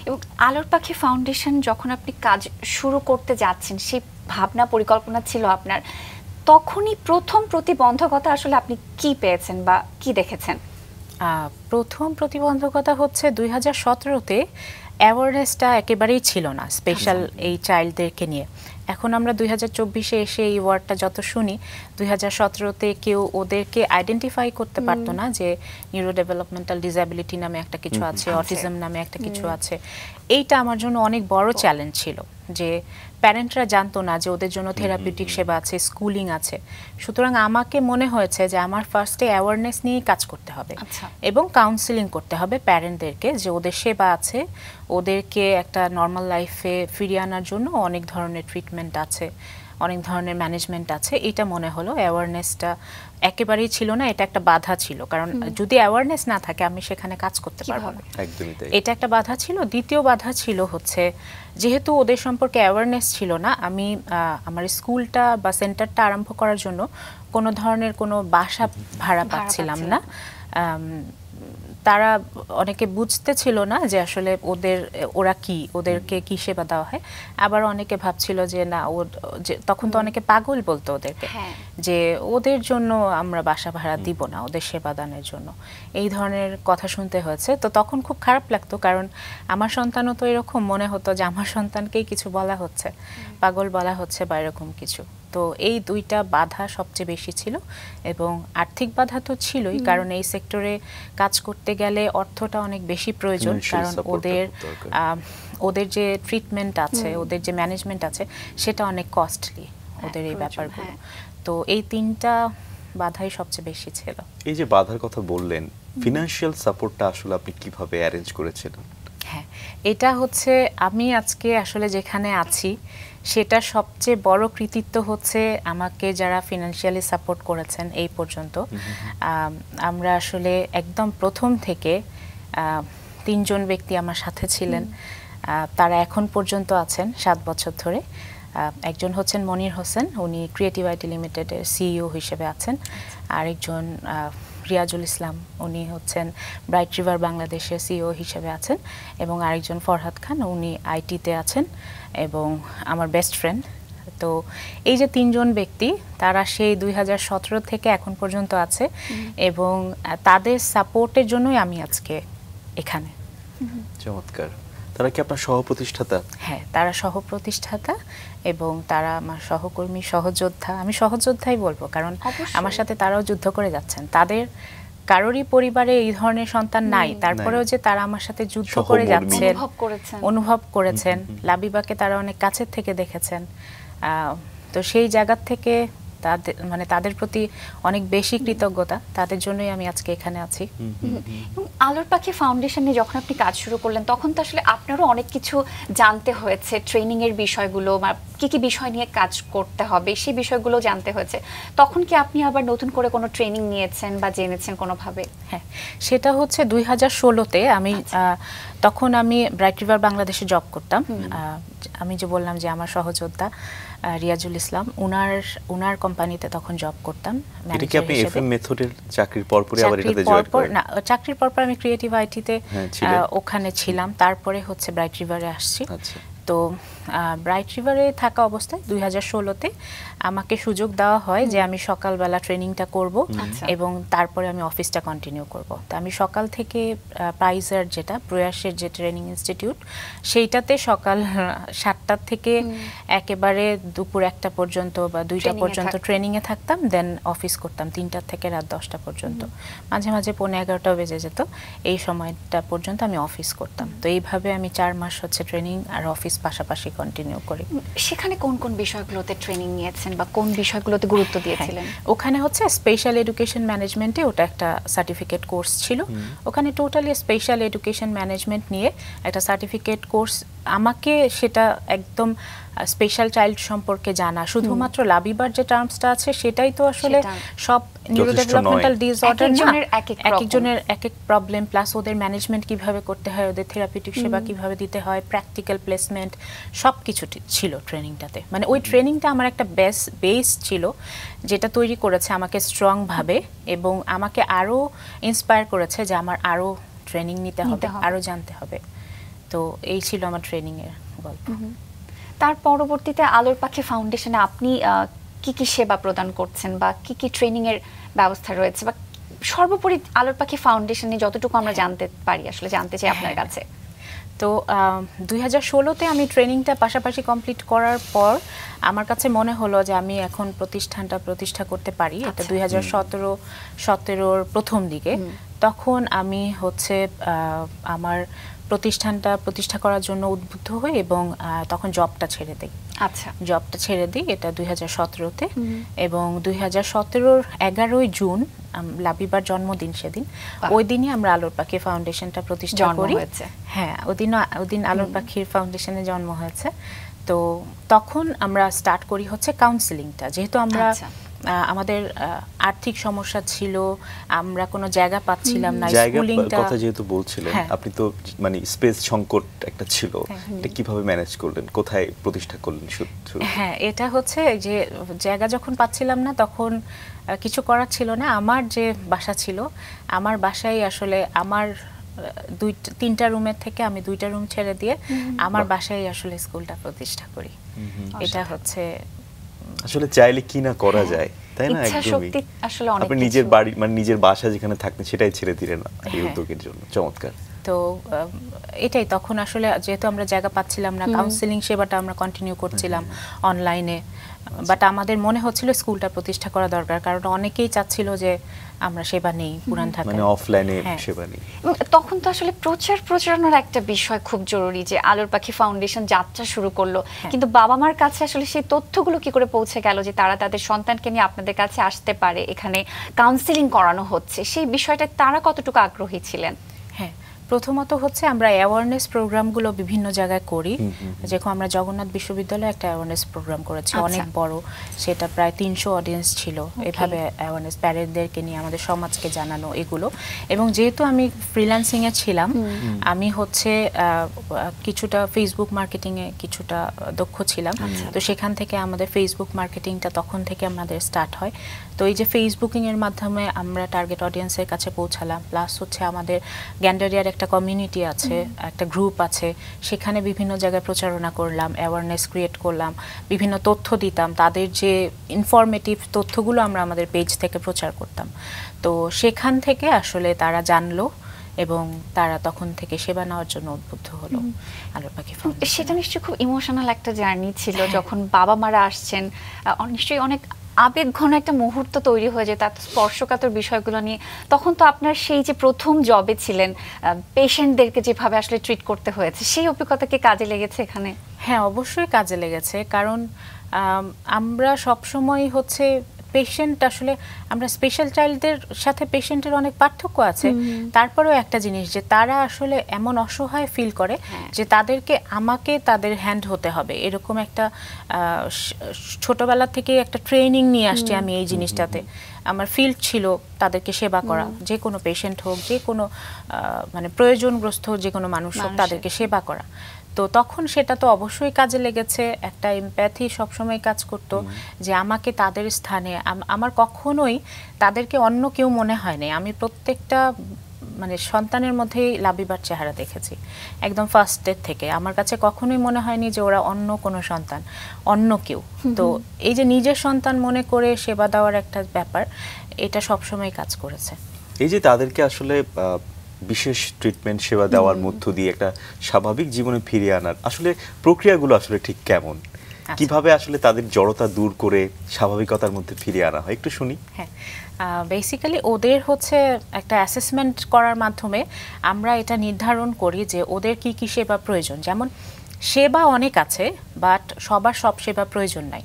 এবং আলোর পাখি ফাউন্ডেশন যখন আপনি কাজ শুরু করতে যাচ্ছেন, সেই ভাবনা পরিকল্পনা ছিল আপনার, তখনই প্রথম প্রতিবন্ধকতা আসলে আপনি কি পেয়েছেন বা কি দেখেছেন? প্রথম প্রতিবন্ধকতা হচ্ছে 2017-তে অ্যাওয়ারনেসটা একেবারেই ছিল না স্পেশাল এই চাইল্ডদেরকে নিয়ে। এখন আমরা 2024-এ এসে এই ওয়ার্ডটা যত শুনি, 2017-তে কেউ ওদেরকে আইডেন্টিফাই করতে পারতো না যে নিউরো ডেভেলপমেন্টাল ডিসএবিলিটি নামে একটা কিছু আছে, অটিজম নামে একটা কিছু আছে। এইটা আমার জন্য অনেক বড় চ্যালেঞ্জ ছিল, যে প্যারেন্টরা জানতো না যে ওদের জন্য থেরাপিউটিক সেবা আছে, স্কুলিং আছে। সুতরাং আমাকে মনে হয়েছে যে আমার ফার্স্টে অ্যাওয়ারনেস নিয়েই কাজ করতে হবে এবং কাউন্সিলিং করতে হবে প্যারেন্টদেরকে, যে ওদের সেবা আছে, ওদেরকে একটা নর্মাল লাইফে ফিরিয়ে আনার জন্য অনেক ধরনের ট্রিটমেন্ট আছে, অনেক ধরনের ম্যানেজমেন্ট আছে। এটা মনে হলো অ্যাওয়ারনেসটা একেবারেই ছিল না, এটা একটা বাধা ছিল, কারণ যদি অ্যাওয়ারনেস না থাকে আমি সেখানে কাজ করতে পারবো না। এটা একটা বাধা ছিল। দ্বিতীয় বাধা ছিল হচ্ছে, যেহেতু ওদের সম্পর্কে অ্যাওয়ারনেস ছিল না, আমি আমার স্কুলটা বা সেন্টারটা আরম্ভ করার জন্য কোনো ধরনের কোনো বাসা ভাড়া পাচ্ছিলাম না। তারা অনেকে বুঝতে ছিল না যে আসলে ওদেরকে কি সেবা দেওয়া হয়। আবার অনেকে ভাবছিল যে না, তখন তো অনেকে পাগল বলতো ওদেরকে, যে ওদের জন্য আমরা বাসা ভাড়া দিব না, ওদের সেবা দানের জন্য। এই ধরনের কথা শুনতে হয়েছে। তো তখন খুব খারাপ লাগতো, কারণ আমার সন্তানও তো এরকম মনে হতো যে আমার সন্তানকেই কিছু বলা হচ্ছে, পাগল বলা হচ্ছে বা এরকম কিছু। তো এই দুইটা বাধা সবচেয়ে বেশি ছিল, এবং আর্থিক বাধা তো ছিলই, কারণ এই সেক্টরে কাজ করতে গেলে অর্থটা অনেক বেশি প্রয়োজন, কারণ ওদের যে ট্রিটমেন্ট আছে, ওদের যে ম্যানেজমেন্ট আছে, সেটা অনেক কস্টলি ওদের এই ব্যাপারগুলো। তো এই তিনটা বাধাই সবচেয়ে বেশি ছিল। এই যে বাধার কথা বললেন, ফিনান্সিয়াল সাপোর্টটা আসলে আপনি কিভাবে অ্যারেঞ্জ করেছিলেন? হ্যাঁ, এটা হচ্ছে আমি আজকে আসলে যেখানে আছি সেটা সবচেয়ে বড় কৃতিত্ব হচ্ছে আমাকে যারা ফিনান্সিয়ালি সাপোর্ট করেছেন এই পর্যন্ত। আমরা আসলে একদম প্রথম থেকে 3জন ব্যক্তি আমার সাথে ছিলেন, তারা এখন পর্যন্ত আছেন 7 বছর ধরে। একজন হচ্ছেন মনির হোসেন, উনি ক্রিয়েটিভ আইটি লিমিটেডের সিইও হিসেবে আছেন। আরেকজন রিয়াজুল ইসলাম, উনি হচ্ছেন ব্রাইট রিভার বাংলাদেশের সিইও হিসেবে আছেন। এবং আরেকজন ফরহাদ খান, উনি আইটিতে আছেন এবং আমার বেস্ট ফ্রেন্ড। তো এই যে 3জন ব্যক্তি, তারা সেই 2017 থেকে এখন পর্যন্ত আছে, এবং তাদের সাপোর্টের জন্যই আমি আজকে এখানে। চমৎকার। তারা কি আপনার সহপ্রতিষ্ঠাতা? হ্যাঁ, তারা সহপ্রতিষ্ঠাতা এবং তারা আমার সহকর্মী, সহযোদ্ধা। আমি সহযোদ্ধাই বলবো, কারণ আমার সাথে তারাও যুদ্ধ করে যাচ্ছেন। তাদের কারোরই পরিবারে এই ধরনের সন্তান নাই, তারপরেও যে তারা আমার সাথে যুদ্ধ করে যাচ্ছেন, অনুভব করেছেন। লাবিবাকে তারা অনেক কাছের থেকে দেখেছেন। তো সেই জায়গা থেকে তাদের প্রতি অনেক বেশি কৃতজ্ঞতা, তাদের জন্যই আমি আজকে এখানে আছি। আলোর পাখি ফাউন্ডেশনে যখন আপনি কাজ শুরু করলেন, তখন তো আসলে আপনারও অনেক কিছু জানতে হয়েছে, ট্রেনিং এর বিষয়গুলো, কি কি বিষয় নিয়ে কাজ করতে হবে সেই বিষয়গুলো জানতে হয়েছে। তখন কি আপনি আবার নতুন করে কোনো ট্রেনিং নিয়েছেন বা জেনেছেন কোনোভাবে? হ্যাঁ, সেটা হচ্ছে 2016-তে আমি তখন আমি ব্রাইট রিভার বাংলাদেশে জব করতাম। আমি যে বললাম যে আমার সহযোদ্ধা রিয়াজুল ইসলাম, উনার কোম্পানিতে তখন জব করতাম। এটা কি আপনি এফএম মেথডের চাকরির পরপরই আবার এটাতে জয়েন করেন? না, চাকরির পরপর আমি ক্রিয়েটিভ আইটিতে ওখানে ছিলাম, তারপরে হচ্ছে ব্রাইট রিভারে আসছি। তো ব্রাইট রিভারে থাকা অবস্থায় 2016-তে আমাকে সুযোগ দেওয়া হয় যে আমি সকালবেলা ট্রেনিংটা করব এবং তারপরে আমি অফিসটা কন্টিনিউ করব। তো আমি সকাল থেকে প্রাইজার, যেটা প্রয়াসের যে ট্রেনিং ইনস্টিটিউট, সেইটাতে সকাল 7টা থেকে একেবারে দুপুর 1টা পর্যন্ত বা 2টা পর্যন্ত ট্রেনিংয়ে থাকতাম। দেন অফিস করতাম 3টা থেকে রাত 10টা পর্যন্ত। মাঝে মাঝে 11:30 বেজে যেত, এই সময়টা পর্যন্ত আমি অফিস করতাম। তো এইভাবে আমি 4 মাস হচ্ছে ট্রেনিং আর অফিস পাশাপাশি কন্টিনিউ করি। সেখানে কোন কোন বিষয়গুলোতে ট্রেনিং নিয়েছেন বা কোন বিষয়গুলোতে গুরুত্ব দিয়েছিলেন? ওখানে হচ্ছে স্পেশাল এডুকেশন ম্যানেজমেন্টে, ওটা একটা সার্টিফিকেট কোর্স ছিল। ওখানে টোটালি স্পেশাল এডুকেশন ম্যানেজমেন্ট নিয়ে একটা সার্টিফিকেট কোর্স। আমাকে সেটা একদম স্পেশাল চাইল্ড সম্পর্কে জানা, শুধুমাত্র লাবিবার যে টার্মসটা আছে সেটাই তো আসলে সব নিউরোডেভেলপমেন্টাল ডিসঅর্ডার না, একজনের এক এক প্রবলেম, প্লাস ওদের ম্যানেজমেন্ট কিভাবে করতে হয়, ওদের থেরাপিউটিক সেবা কিভাবে দিতে হয়, প্র্যাকটিক্যাল প্লেসমেন্ট, সব কিছু ছিল ট্রেনিংটাতে। মানে ওই ট্রেনিংটা আমার একটা বেস ছিল, যেটা তৈরি করেছে আমাকে স্ট্রং ভাবে এবং আমাকে আরো ইন্সপায়ার করেছে যে আমার আরো ট্রেনিং নিতে হবে, আরো জানতে হবে। তো এই ছিল আমার ট্রেনিং এর গল্প। তার পরবর্তীতে আলোর পাখি ফাউন্ডেশনে আপনি কি কি সেবা প্রদান করছেন বা কি কি ট্রেনিং এর ব্যবস্থা রয়েছে, বা সর্বোপরি আলোর পাখি ফাউন্ডেশনে যতটুকু আমরা জানতে পারি, আসলে জানতে চাই আপনার কাছে। তো 2016-তে আমি ট্রেনিংটা পাশাপাশি কমপ্লিট করার পর আমার কাছে মনে হলো যে আমি এখন প্রতিষ্ঠানটা প্রতিষ্ঠা করতে পারি। এটা 2017-র প্রথম দিকে। তখন আমি হচ্ছে আমার প্রতিষ্ঠানটা প্রতিষ্ঠা করার জন্য উদ্বুদ্ধ হই এবং তখন জবটা ছেড়ে দিই। আচ্ছা, জবটা ছেড়ে দিই, এটা 2017-তে। এবং 2017-র 11ই জুন লাবিবার জন্মদিন, সেদিন ওই দিনই আমরা আলোর পাখি ফাউন্ডেশনটা প্রতিষ্ঠা করি। হ্যাঁ, ওদিন আলোর পাখির ফাউন্ডেশনে জন্ম হয়েছে। তো তখন আমরা স্টার্ট করি হচ্ছে কাউন্সিলিংটা, যেহেতু আমরা আমাদের আর্থিক সমস্যা ছিল, আমরা কোনো জায়গা পাচ্ছিলাম না। স্কুলিংটা কথা যেহেতু বলছিলেন, আপনি তো মানে স্পেস সংকট একটা ছিল, এটা কিভাবে ম্যানেজ করলেন, কোথায় প্রতিষ্ঠা করলেন? হ্যাঁ, এটা হচ্ছে যে জায়গা যখন পাচ্ছিলাম না তখন কিছু করার ছিল না। আমার যে বাসা ছিল, আমার বাসায় আসলে আমার 3টা রুমের থেকে আমি 2টা রুম ছেড়ে দিয়ে আমার বাসায় আসলে স্কুলটা প্রতিষ্ঠা করি। এটা হচ্ছে আসলে চাইলে কি না করা যায়, তাই না? একদমই। আপনি নিজের বাড়ি, মানে নিজের বাসা যেখানে থাকতেন সেটাই ছেড়ে দিলেন এই উদ্যোগের জন্য। চমৎকার। তো এটাই, তখন আসলে যেহেতু আমরা জায়গা পাচ্ছিলাম না, কাউন্সিলিং সেবাটা আমরা কন্টিনিউ করছিলাম অনলাইনে। বাট আমাদের মনে হচ্ছিল স্কুলটা প্রতিষ্ঠা করা দরকার, কারণ অনেকেই চাচ্ছিল যে আমরা সেবা নেই পুরান ঢাকায়, মানে অফলাইনে সেবা নেই। তখন তো আসলে প্রচারণার একটা বিষয় খুব জরুরি, যে আলোর পাখি ফাউন্ডেশন যাত্রা শুরু করলো, কিন্তু বাবা মার কাছে আসলে সেই তথ্যগুলো কি করে পৌঁছে গেল যে তারা তাদের সন্তানকে নিয়ে আপনাদের কাছে আসতে পারে, এখানে কাউন্সেলিং করানো হচ্ছে, সেই বিষয়টা তারা কতটুকু আগ্রহী ছিলেন? হ্যাঁ, প্রথমত হচ্ছে আমরা অ্যাওয়ারনেস প্রোগ্রামগুলো বিভিন্ন জায়গায় করি। যেরকম আমরা জগন্নাথ বিশ্ববিদ্যালয়ে একটা অ্যাওয়ারনেস প্রোগ্রাম করেছি, অনেক বড়, সেটা প্রায় 300 অডিয়েন্স ছিল। এভাবে অ্যাওয়ারনেস প্যারেন্টদেরকে নিয়ে আমাদের সমাজকে জানানো এগুলো। এবং যেহেতু আমি ফ্রিল্যান্সিংয়ে ছিলাম, আমি হচ্ছে কিছুটা ফেসবুক মার্কেটিংয়ে কিছুটা দক্ষ ছিলাম। তো সেখান থেকে আমাদের ফেসবুক মার্কেটিংটা তখন থেকে আমাদের স্টার্ট হয়। তো এই যে ফেসবুকিংয়ের মাধ্যমে আমরা টার্গেট অডিয়েন্সের কাছে পৌঁছালাম, প্লাস হচ্ছে আমাদের গ্যান্ডারিয়ার একটা কমিউনিটি আছে, একটা গ্রুপ আছে, সেখানে বিভিন্ন জায়গায় প্রচারণা করলাম, অ্যাওয়ারনেস ক্রিয়েট করলাম, বিভিন্ন তথ্য দিতাম, তাদের যে ইনফরমেটিভ তথ্যগুলো আমরা আমাদের পেজ থেকে প্রচার করতাম। তো সেখান থেকে আসলে তারা জানলো এবং তারা তখন থেকে সেবা নেওয়ার জন্য উদ্বুদ্ধ হলো আলোর পাখি ফাউন্ডেশন। সেটা নিশ্চয়ই খুব ইমোশনাল একটা জার্নি ছিল, যখন বাবা মারা আসছেন, নিশ্চয়ই অনেক আবেগঘন একটা মুহূর্ত তৈরি হয়ে যায়, তার স্পর্শকাতর বিষয়গুলো নিয়ে। তখন তো আপনার সেই যে প্রথম জবে ছিলেন, পেশেন্টদেরকে যেভাবে আসলে ট্রিট করতে হয়েছে, সেই অভিজ্ঞতা কি কাজে লেগেছে এখানে? হ্যাঁ, অবশ্যই কাজে লেগেছে, কারণ আমরা সবসময় হচ্ছে পেশেন্ট, আসলে আমরা স্পেশাল চাইল্ডদের সাথে পেশেন্টের অনেক পার্থক্য আছে, তারপরেও একটা জিনিস যে তারা আসলে এমন অসহায় ফিল করে যে তাদেরকে আমাকে তাদের হ্যান্ড হতে হবে, এরকম একটা ছোটবেলা থেকে একটা ট্রেনিং নিয়ে আসছি আমি এই জিনিসটাতে। আমার ফিল্ড ছিল তাদেরকে সেবা করা, যে কোনো পেশেন্ট হোক, যে কোনো মানে প্রয়োজনগ্রস্ত যে কোনো মানুষ হোক, তাদেরকে সেবা করা। তো তখন সেটা তো অবশ্যই কাজে লেগেছে, একটা এমপ্যাথি সবসময় কাজ করতো যে আমাকে তাদের স্থানে, আমার কখনোই তাদেরকে অন্য কেউ মনে হয়নি। আমি প্রত্যেকটা মানে সন্তানের মধ্যেই লাবিবার চেহারা দেখেছি একদম ফার্স্টের থেকে। আমার কাছে কখনোই মনে হয়নি যে ওরা অন্য কোনো সন্তান, অন্য কেউ। তো এই যে নিজের সন্তান মনে করে সেবা দেওয়ার একটা ব্যাপার, এটা সবসময় কাজ করেছে। এই যে তাদেরকে আসলে বিশেষ ট্রিটমেন্ট সেবা দেওয়ার মধ্য দিয়ে একটা স্বাভাবিক জীবনে ফিরিয়ে আনার আসলে প্রক্রিয়াগুলো আসলে ঠিক কেমন, কিভাবে আসলে তাদের জড়তা দূর করে স্বাভাবিকতার মধ্যে ফিরিয়ে আনা হয়, একটু শুনি। হ্যাঁ, বেসিক্যালি ওদের হচ্ছে একটা অ্যাসেসমেন্ট করার মাধ্যমে আমরা এটা নির্ধারণ করি যে ওদের কি কি সেবা প্রয়োজন। যেমন সেবা অনেক আছে, বাট সবার সব সেবা প্রয়োজন নাই।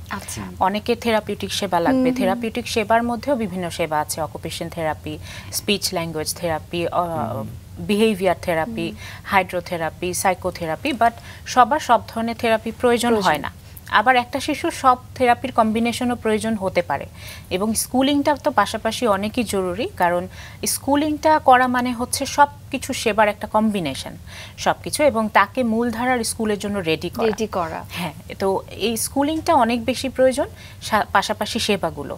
অনেকের থেরাপিউটিক সেবা লাগবে, থেরাপিউটিক সেবার মধ্যেও বিভিন্ন সেবা আছে, occupation therapy, speech language therapy, behaviour therapy, hydrotherapy, psychotherapy, but সবার সব ধরনের থেরাপি প্রয়োজন হয় না। আবার একটা শিশুর সব থেরাপির কম্বিনেশনও প্রয়োজন হতে পারে। এবং স্কুলিংটা তো পাশাপাশি অনেকই জরুরি, কারণ স্কুলিংটা করা মানে হচ্ছে সব কিছু সেবার একটা কম্বিনেশন, সব কিছু, এবং তাকে মূলধারার স্কুলের জন্য রেডি করা। হ্যাঁ, তো এই স্কুলিংটা অনেক বেশি প্রয়োজন, পাশাপাশি সেবাগুলো।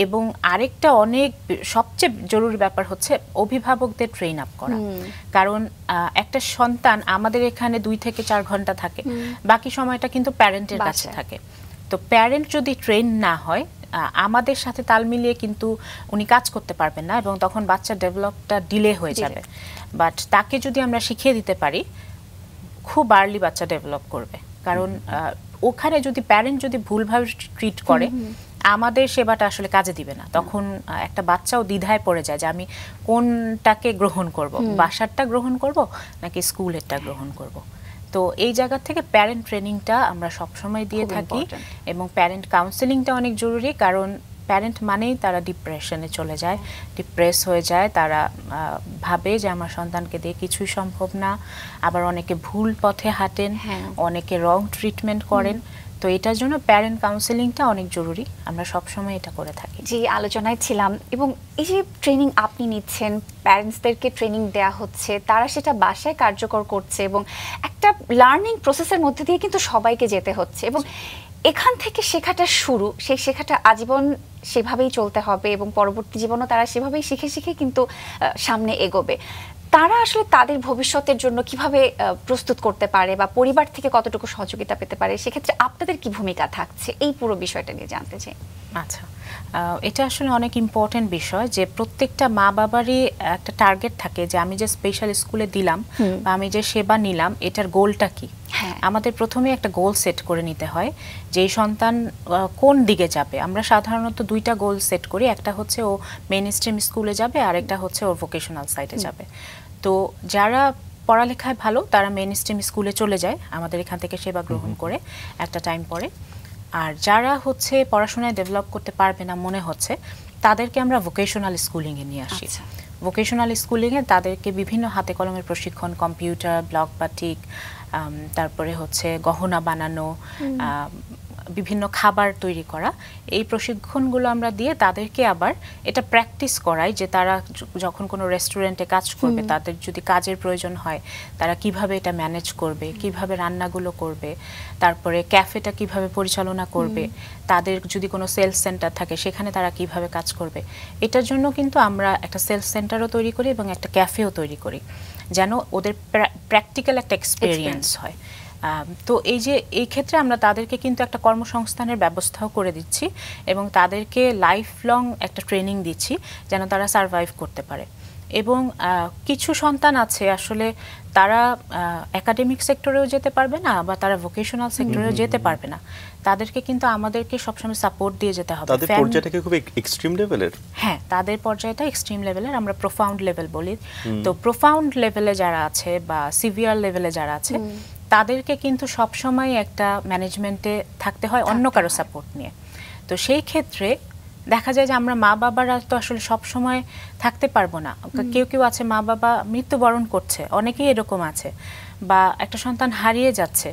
এবং আরেকটা অনেক সবচেয়ে জরুরি ব্যাপার হচ্ছে অভিভাবকদের ট্রেন আপ করা। কারণ একটা সন্তান আমাদের এখানে 2 থেকে 4 ঘন্টা থাকে, বাকি সময়টা কিন্তু প্যারেন্টের কাছে থাকে। তো প্যারেন্ট যদি ট্রেন না হয়, আমাদের সাথে তাল মিলিয়ে কিন্তু উনি কাজ করতে পারবেন না, এবং তখন বাচ্চার ডেভেলপটা ডিলে হয়ে যাবে। বাট তাকে যদি আমরা শিখিয়ে দিতে পারি, খুব আর্লি বাচ্চা ডেভেলপ করবে। কারণ ওখানে যদি প্যারেন্ট যদি ভুলভাবে ট্রিট করে, আমাদের সেবাটা আসলে কাজে দিবে না। তখন একটা বাচ্চাও দ্বিধায় পড়ে যায় যে আমি কোনটাকে গ্রহণ করব, বাসারটা গ্রহণ করব নাকি স্কুলেরটা গ্রহণ করব। তো এই জায়গা থেকে প্যারেন্ট ট্রেনিংটা আমরা সবসময় দিয়ে থাকি, এবং প্যারেন্ট কাউন্সেলিংটা অনেক জরুরি। কারণ প্যারেন্ট মানেই তারা ডিপ্রেশনে চলে যায়, ডিপ্রেস হয়ে যায়, তারা ভাবে যে আমার সন্তানকে দিয়ে কিছুই সম্ভব না। আবার অনেকে ভুল পথে হাঁটেন, অনেকে রং ট্রিটমেন্ট করেন। তো এটার জন্য প্যারেন্ট কাউন্সেলিংটা অনেক জরুরি, আমরা সবসময় এটা করে থাকি। জি, আলোচনায় ছিলাম, এবং এই যে ট্রেনিং আপনি নিচ্ছেন, প্যারেন্টসদেরকে ট্রেনিং দেয়া হচ্ছে, তারা সেটা বাসায় কার্যকর করছে, এবং একটা লার্নিং প্রসেসের মধ্যে দিয়ে কিন্তু সবাইকে যেতে হচ্ছে, এবং এখান থেকে শেখাটা শুরু, সেই শেখাটা আজীবন সেভাবেই চলতে হবে, এবং পরবর্তী জীবনও তারা সেভাবেই শিখে শিখে কিন্তু সামনে এগোবে। তারা আসলে তাদের ভবিষ্যতের জন্য কিভাবে প্রস্তুত করতে পারে, বা পরিবার থেকে কতটুকু সহযোগিতা পেতে পারে, সেক্ষেত্রে আপনাদের কি ভূমিকা থাকছে, এই পুরো বিষয়টা নিয়ে জানতে চাই। আচ্ছা, এটা আসলে অনেক ইম্পর্টেন্ট বিষয় যে প্রত্যেকটা মা বাবারই একটা টার্গেট থাকে যে আমি যে স্পেশাল স্কুলে দিলাম বা আমি যে সেবা নিলাম, এটার গোলটা কি। আমাদের প্রথমে একটা গোল সেট করে নিতে হয় যে এই সন্তান কোন দিকে যাবে। আমরা সাধারণত দুইটা গোল সেট করি, একটা হচ্ছে ও মেইন স্ট্রিম স্কুলে যাবে, আর একটা হচ্ছে ওর ভোকেশনাল সাইডে যাবে। তো যারা পড়ালেখায় ভালো তারা মেইন স্ট্রিম স্কুলে চলে যায় আমাদের এখান থেকে সেবা গ্রহণ করে একটা টাইম পরে। আর যারা হচ্ছে পড়াশোনায় ডেভেলপ করতে পারবে না মনে হচ্ছে, তাদেরকে আমরা ভোকেশনাল স্কুলিংয়ে নিয়ে আসি। ভোকেশনাল স্কুলিংয়ে তাদেরকে বিভিন্ন হাতে কলমের প্রশিক্ষণ, কম্পিউটার, ব্লক বাটিক, তারপরে হচ্ছে গহনা বানানো, বিভিন্ন খাবার তৈরি করা, এই প্রশিক্ষণগুলো আমরা দিয়ে তাদেরকে আবার এটা প্র্যাকটিস করাই যে তারা যখন কোনো রেস্টুরেন্টে কাজ করবে, তাদের যদি কাজের প্রয়োজন হয় তারা কিভাবে এটা ম্যানেজ করবে, কিভাবে রান্নাগুলো করবে, তারপরে ক্যাফেটা কিভাবে পরিচালনা করবে, তাদের যদি কোনো সেলস সেন্টার থাকে সেখানে তারা কিভাবে কাজ করবে। এটার জন্য কিন্তু আমরা একটা সেলস সেন্টারও তৈরি করি এবং একটা ক্যাফেও তৈরি করি, যেন ওদের প্র্যাকটিক্যাল একটা এক্সপেরিয়েন্স হয়। তো এই ক্ষেত্রে আমরা তাদেরকে কিন্তু একটা কর্মসংস্থানের ব্যবস্থাও করে দিচ্ছি এবং তাদেরকে লাইফ লং একটা ট্রেনিং দিচ্ছি যেন তারা সারভাইভ করতে পারে। এবং কিছু সন্তান আছে আসলে তারা একাডেমিক সেক্টরেও যেতে পারবে না বা তারা ভোকেশনাল সেক্টরেও যেতে পারবে না, তাদেরকে কিন্তু আমাদেরকে সবসময় সাপোর্ট দিয়ে যেতে হবে। তাদের পর্যায়টা কি খুব এক্সট্রিম লেভেলের? হ্যাঁ, তাদের পর্যায়টা এক্সট্রিম লেভেলের, আমরা প্রোফাউন্ড লেভেল বলি। তো প্রোফাউন্ড লেভেলে যারা আছে বা সিভিয়ার লেভেলে যারা আছে তাদেরকে কিন্তু সবসময় একটা ম্যানেজমেন্টে থাকতে হয় অন্য কারো সাপোর্ট নিয়ে। তো সেই ক্ষেত্রে দেখা যায় যে আমরা মা বাবারা তো আসলে সব সময় থাকতে পারবো না। কেউ কেউ আছে মা বাবা মৃত্যুবরণ করছে, অনেকেই এরকম আছে, বা একটা সন্তান হারিয়ে যাচ্ছে,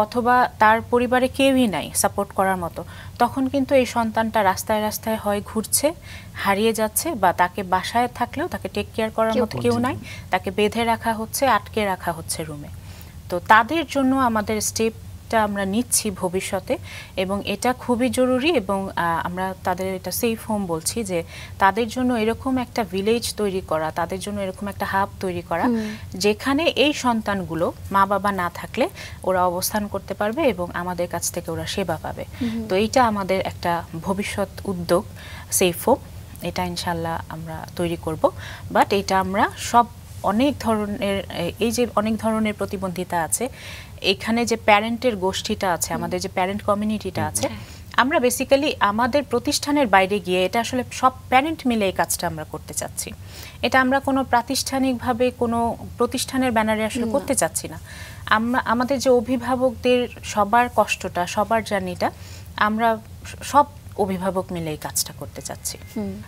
অথবা তার পরিবারে কেউই নাই সাপোর্ট করার মতো, তখন কিন্তু এই সন্তানটা রাস্তায় রাস্তায় হয় ঘুরছে, হারিয়ে যাচ্ছে, বা তাকে বাসায় থাকলেও তাকে টেক কেয়ার করার মতো কেউ নাই, তাকে বেঁধে রাখা হচ্ছে, আটকে রাখা হচ্ছে রুমে। তো তাদের জন্য আমাদের স্টেপটা আমরা নিচ্ছি ভবিষ্যতে, এবং এটা খুবই জরুরি। এবং আমরা তাদের এটা সেফ হোম বলছি, যে তাদের জন্য এরকম একটা ভিলেজ তৈরি করা, তাদের জন্য এরকম একটা হাব তৈরি করা যেখানে এই সন্তানগুলো মা বাবা না থাকলে ওরা অবস্থান করতে পারবে এবং আমাদের কাছ থেকে ওরা সেবা পাবে। তো এইটা আমাদের একটা ভবিষ্যৎ উদ্যোগ সেফ হোম, এটা ইনশাল্লাহ আমরা তৈরি করব। বাট এটা আমরা অনেক ধরনের, এই যে অনেক ধরনের প্রতিবন্ধিতা আছে, এখানে যে প্যারেন্টের গোষ্ঠীটা আছে, আমাদের যে প্যারেন্ট কমিউনিটিটা আছে, আমরা বেসিক্যালি আমাদের প্রতিষ্ঠানের বাইরে গিয়ে এটা আসলে সব প্যারেন্ট মিলে এই কাজটা আমরা করতে চাচ্ছি। এটা আমরা কোনো প্রাতিষ্ঠানিকভাবে কোনো প্রতিষ্ঠানের ব্যানারে আসলে করতে চাচ্ছি না। আমরা আমাদের যে অভিভাবকদের সবার কষ্টটা, সবার জার্নিটা, আমরা সব অভিভাবক মিলে এই কাজটা করতে চাচ্ছি।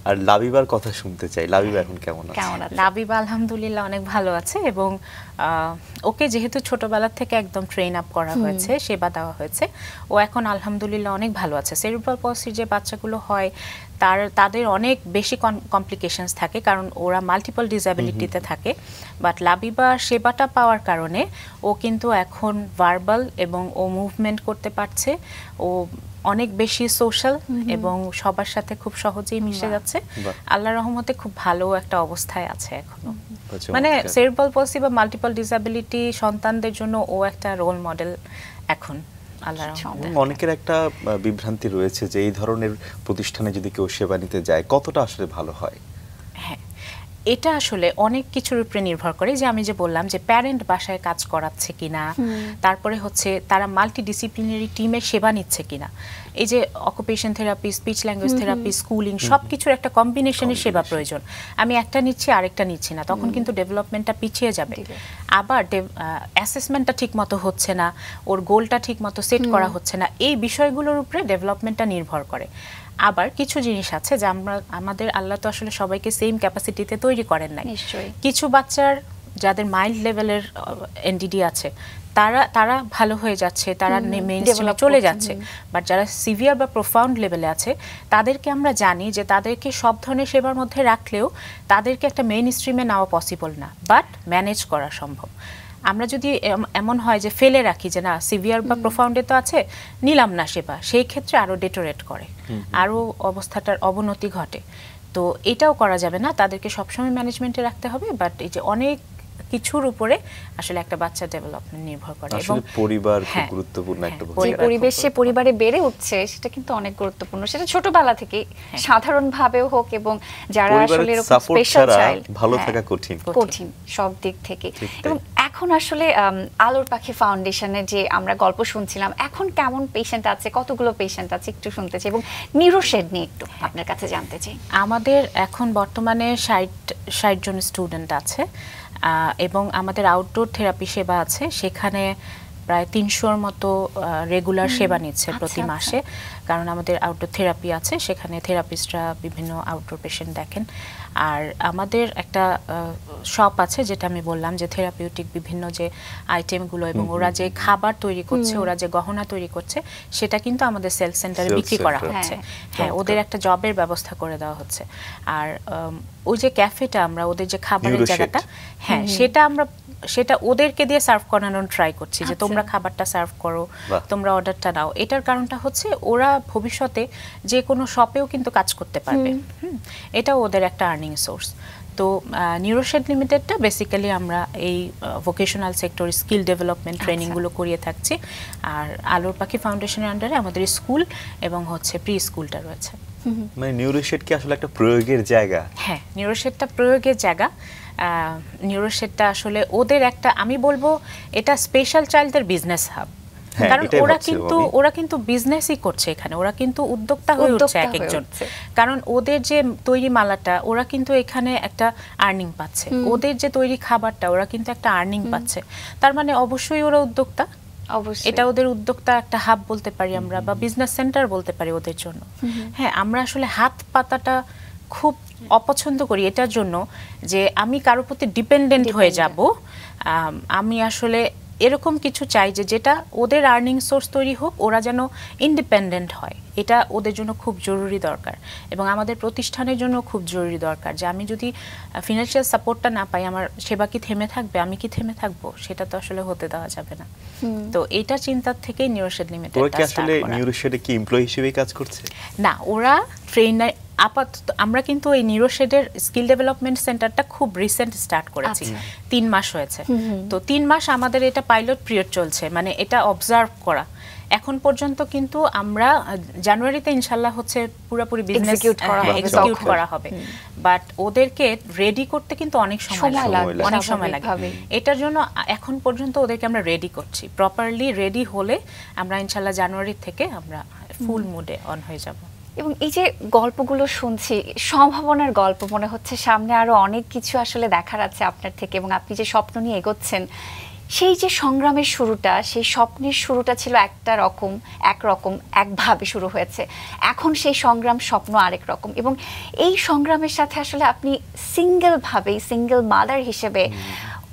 আর লাবিবার কথা শুনতে চাই, লাবিবা এখন কেমন আছে? লাবিবা আলহামদুলিল্লাহ অনেক ভালো আছে, এবং ওকে যেহেতু ছোটবেলা থেকে একদম ট্রেন আপ করা হয়েছে, সেবা দেওয়া হয়েছে, ও এখন আলহামদুলিল্লাহ অনেক ভালো আছে। সেরিব্রাল পলসির যে বাচ্চাগুলো হয় তাদের অনেক বেশি কমপ্লিকেশনস থাকে, কারণ ওরা মাল্টিপল ডিসএবিলিটিতে থাকে। বাট লাবিবা সেবাটা পাওয়ার কারণে ও কিন্তু এখন ভার্বাল এবং ও মুভমেন্ট করতে পারছে, ও অনেক বেশি সোশ্যাল এবং সবার সাথে খুব সহজেই মিশে যাচ্ছে। আল্লাহর রহমতে খুব ভালো একটা অবস্থায় আছে এখনো। মানে সেরিব্রাল পলসি বা মাল্টিপল ডিসএবিলিটি সন্তানদের জন্য ও একটা রোল মডেল এখন। অনেকের একটা বিভ্রান্তি রয়েছে যে এই ধরনের প্রতিষ্ঠানে যদি কেউ সেবা নিতে যায় কতটা আসলে ভালো হয়। হ্যাঁ, এটা আসলে অনেক কিছুর উপরে নির্ভর করে, যে আমি যে বললাম যে প্যারেন্ট বাসায় কাজ করাচ্ছে কিনা, তারপরে হচ্ছে তারা মাল্টিডিসিপ্লিনারি টিমের সেবা নিচ্ছে কিনা, এই যে occupation therapy, speech language therapy, schooling, সবকিছুর একটা কম্বিনেশনের সেবা প্রয়োজন। আমি একটা নিচ্ছি আরেকটা নিচ্ছি না, তখন কিন্তু ডেভেলপমেন্টটা পিছিয়ে যাবে। আবার অ্যাসেসমেন্টটা ঠিক মতো হচ্ছে না, ওর গোলটা ঠিক মতো সেট করা হচ্ছে না, এই বিষয়গুলোর উপরে ডেভেলপমেন্টটা নির্ভর করে। আবার কিছু জিনিস আছে যে আমাদের আল্লাহ তো আসলে সবাইকে সেম ক্যাপাসিটিতে তৈরি করেন নাই। কিছু বাচ্চার যাদের মাইল্ড লেভেলের এনডিডি আছে তারা ভালো হয়ে যাচ্ছে, তারা মেইনস্ট্রিমে চলে যাচ্ছে। বাট যারা সিভিয়ার বা প্রোফাউন্ড লেভেলে আছে তাদেরকে আমরা জানি যে তাদেরকে সব ধরনের সেবার মধ্যে রাখলেও তাদেরকে একটা মেইন স্ট্রিমে নেওয়া পসিবল না, বাট ম্যানেজ করা সম্ভব। আমরা যদি এমন হয় যে ফেলে রাখি যে না সিভিয়ার বা প্রোফাউন্ডে তো আছে, নিলাম না সেবা, সেই ক্ষেত্রে আরও ডেটোরেট করে, আরও অবস্থাটার অবনতি ঘটে। তো এটাও করা যাবে না, তাদেরকে সবসময় ম্যানেজমেন্টে রাখতে হবে। বাট এই যে অনেক কিছুর উপরে আসলে একটা বাচ্চা ডেভেলপমেন্ট নির্ভর করে, এবং পরিবার খুব গুরুত্বপূর্ণ একটা ভূমিকা। যে পরিবেশে পরিবারে বেড়ে উঠছে সেটা কিন্তু অনেক গুরুত্বপূর্ণ, সেটা ছোটবেলা থেকে সাধারণ ভাবেও হোক, এবং যারা আসলে এরকম স্পেশাল চাইল্ড, ভালো থাকা কঠিন সব দিক থেকে। এবং এখন আসলে আলোর পাখি ফাউন্ডেশনে যে আমরা গল্প শুনছিলাম, এখন কেমন পেশেন্ট আছে, কতগুলো পেশেন্ট আছে একটু শুনতে চাই, এবং নিউরোশেড নিয়ে একটু আপনার কাছে জানতে চাই। আমাদের এখন বর্তমানে 60 জন স্টুডেন্ট আছে, এবং আমাদের আউটডোর থেরাপি সেবা আছে, সেখানে প্রায় 300-র মতো রেগুলার সেবা নিচ্ছে প্রতি মাসে। কারণ আমাদের আউটডোর থেরাপি আছে, সেখানে থেরাপিস্টরা বিভিন্ন আউটডোর পেশেন্ট দেখেন। আর আমাদের একটা শপ আছে, যেটা আমি বললাম যে থেরাপিউটিক বিভিন্ন যে আইটেমগুলো এবং ওরা যে খাবার তৈরি করছে, ওরা যে গহনা তৈরি করছে, সেটা কিন্তু আমাদের সেলস সেন্টারে বিক্রি করা হচ্ছে। হ্যাঁ, ওদের একটা জবের ব্যবস্থা করে দেওয়া হচ্ছে। আর ওই যে ক্যাফেটা, আমরা ওদের যে খাবারের জায়গাটা, হ্যাঁ, সেটা ওদেরকে দিয়ে সার্ভ করানোর ট্রাই করছি, যে তোমরা খাবারটা সার্ভ করো, তোমরা অর্ডারটা নাও। এটার কারণটা হচ্ছে ওরা ভবিষ্যতে যে কোনো শপেও কিন্তু কাজ করতে পারবে। এটাও ওদের একটা আর্নিং সোর্স। তো নিউরোশেড লিমিটেডটা বেসিক্যালি আমরা এই ভোকেশনাল সেক্টর স্কিল ডেভেলপমেন্ট ট্রেনিংগুলো করিয়ে থাকছি। আর আলোর পাখি ফাউন্ডেশনের আন্ডারে আমাদের স্কুল এবং হচ্ছে প্রি স্কুলটা রয়েছে। মানে নিউরোশেড কি আসলে একটা প্রয়োগের জায়গা? হ্যাঁ, নিউরোশেডটা প্রয়োগের জায়গা। নিউরোশেডটা আসলে ওদের একটা, আমি বলবো এটা স্পেশাল চাইল্ডদের বিজনেস হাব। কারণ ওরা কিন্তু বিজনেসই করছে এখানে, ওরা কিন্তু উদ্যোক্তা হয়ে উঠছে এক একজন। কারণ ওদের যে তৈরি মালাটা, ওরা কিন্তু এখানে একটা আর্নিং পাচ্ছে, ওদের যে তৈরি খাবারটা, ওরা কিন্তু একটা আর্নিং পাচ্ছে। তার মানে অবশ্যই ওরা উদ্যোক্তা। এটা ওদের উদ্যোক্তা একটা হাব বলতে পারি আমরা, বা বিজনেস সেন্টার বলতে পারি ওদের জন্য। হ্যাঁ, আমরা আসলে হাত পাতাটা খুব অপছন্দ করি এটার জন্য যে আমি কারোর প্রতি ডিপেন্ডেন্ট হয়ে যাব। আমি আসলে এরকম কিছু চাই যে যেটা ওদের আর্নিং সোর্স তৈরি হোক, ওরা যেন ইন্ডিপেন্ডেন্ট হয়। এটা ওদের জন্য খুব জরুরি দরকার, এবং আমাদের প্রতিষ্ঠানের জন্য খুব জরুরি দরকার। যে আমি যদি ফিনান্সিয়াল সাপোর্টটা না পাই, আমার সেবা কি থেমে থাকবে? আমি কি থেমে থাকবো? সেটা তো আসলে হতে দেওয়া যাবে না। তো এইটা চিন্তার থেকেই নিউরোশেড লিমিটেড। ওরা কি আসলে নিউরোশেডে কি এমপ্লয়ি হিসেবে কাজ করছে? না, ওরা ট্রেনার। আপাতত আমরা কিন্তু এই নিউরোশেডের স্কিল ডেভেলপমেন্ট সেন্টারটা খুব রিসেন্ট স্টার্ট করেছি, 3 মাস হয়েছে। তো 3 মাস আমাদের এটা পাইলট পিরিয়ড চলছে, মানে এটা অবজার্ভ করা। এখন পর্যন্ত কিন্তু আমরা জানুয়ারিতে ইনশাল্লাহ হচ্ছে পুরোপুরি বিজনেস এক্সিকিউট করা হবে। বাট ওদেরকে রেডি করতে কিন্তু অনেক সময় লাগে। এটার জন্য এখন পর্যন্ত ওদেরকে আমরা রেডি করছি। প্রপারলি রেডি হলে আমরা ইনশাল্লাহ জানুয়ারি থেকে আমরা ফুল মুডে অন হয়ে যাব। এবং এই যে গল্পগুলো শুনছি, সম্ভাবনার গল্প, মনে হচ্ছে সামনে আরো অনেক কিছু আসলে দেখার আছে আপনার থেকে, এবং আপনি যে স্বপ্ন নিয়ে এগোচ্ছেন, সেই যে সংগ্রামের শুরুটা, সেই স্বপ্নের শুরুটা ছিল একরকম একভাবে শুরু হয়েছে। এখন সেই সংগ্রাম স্বপ্ন আরেক রকম, এবং এই সংগ্রামের সাথে আসলে আপনি সিঙ্গেল মাদার হিসেবে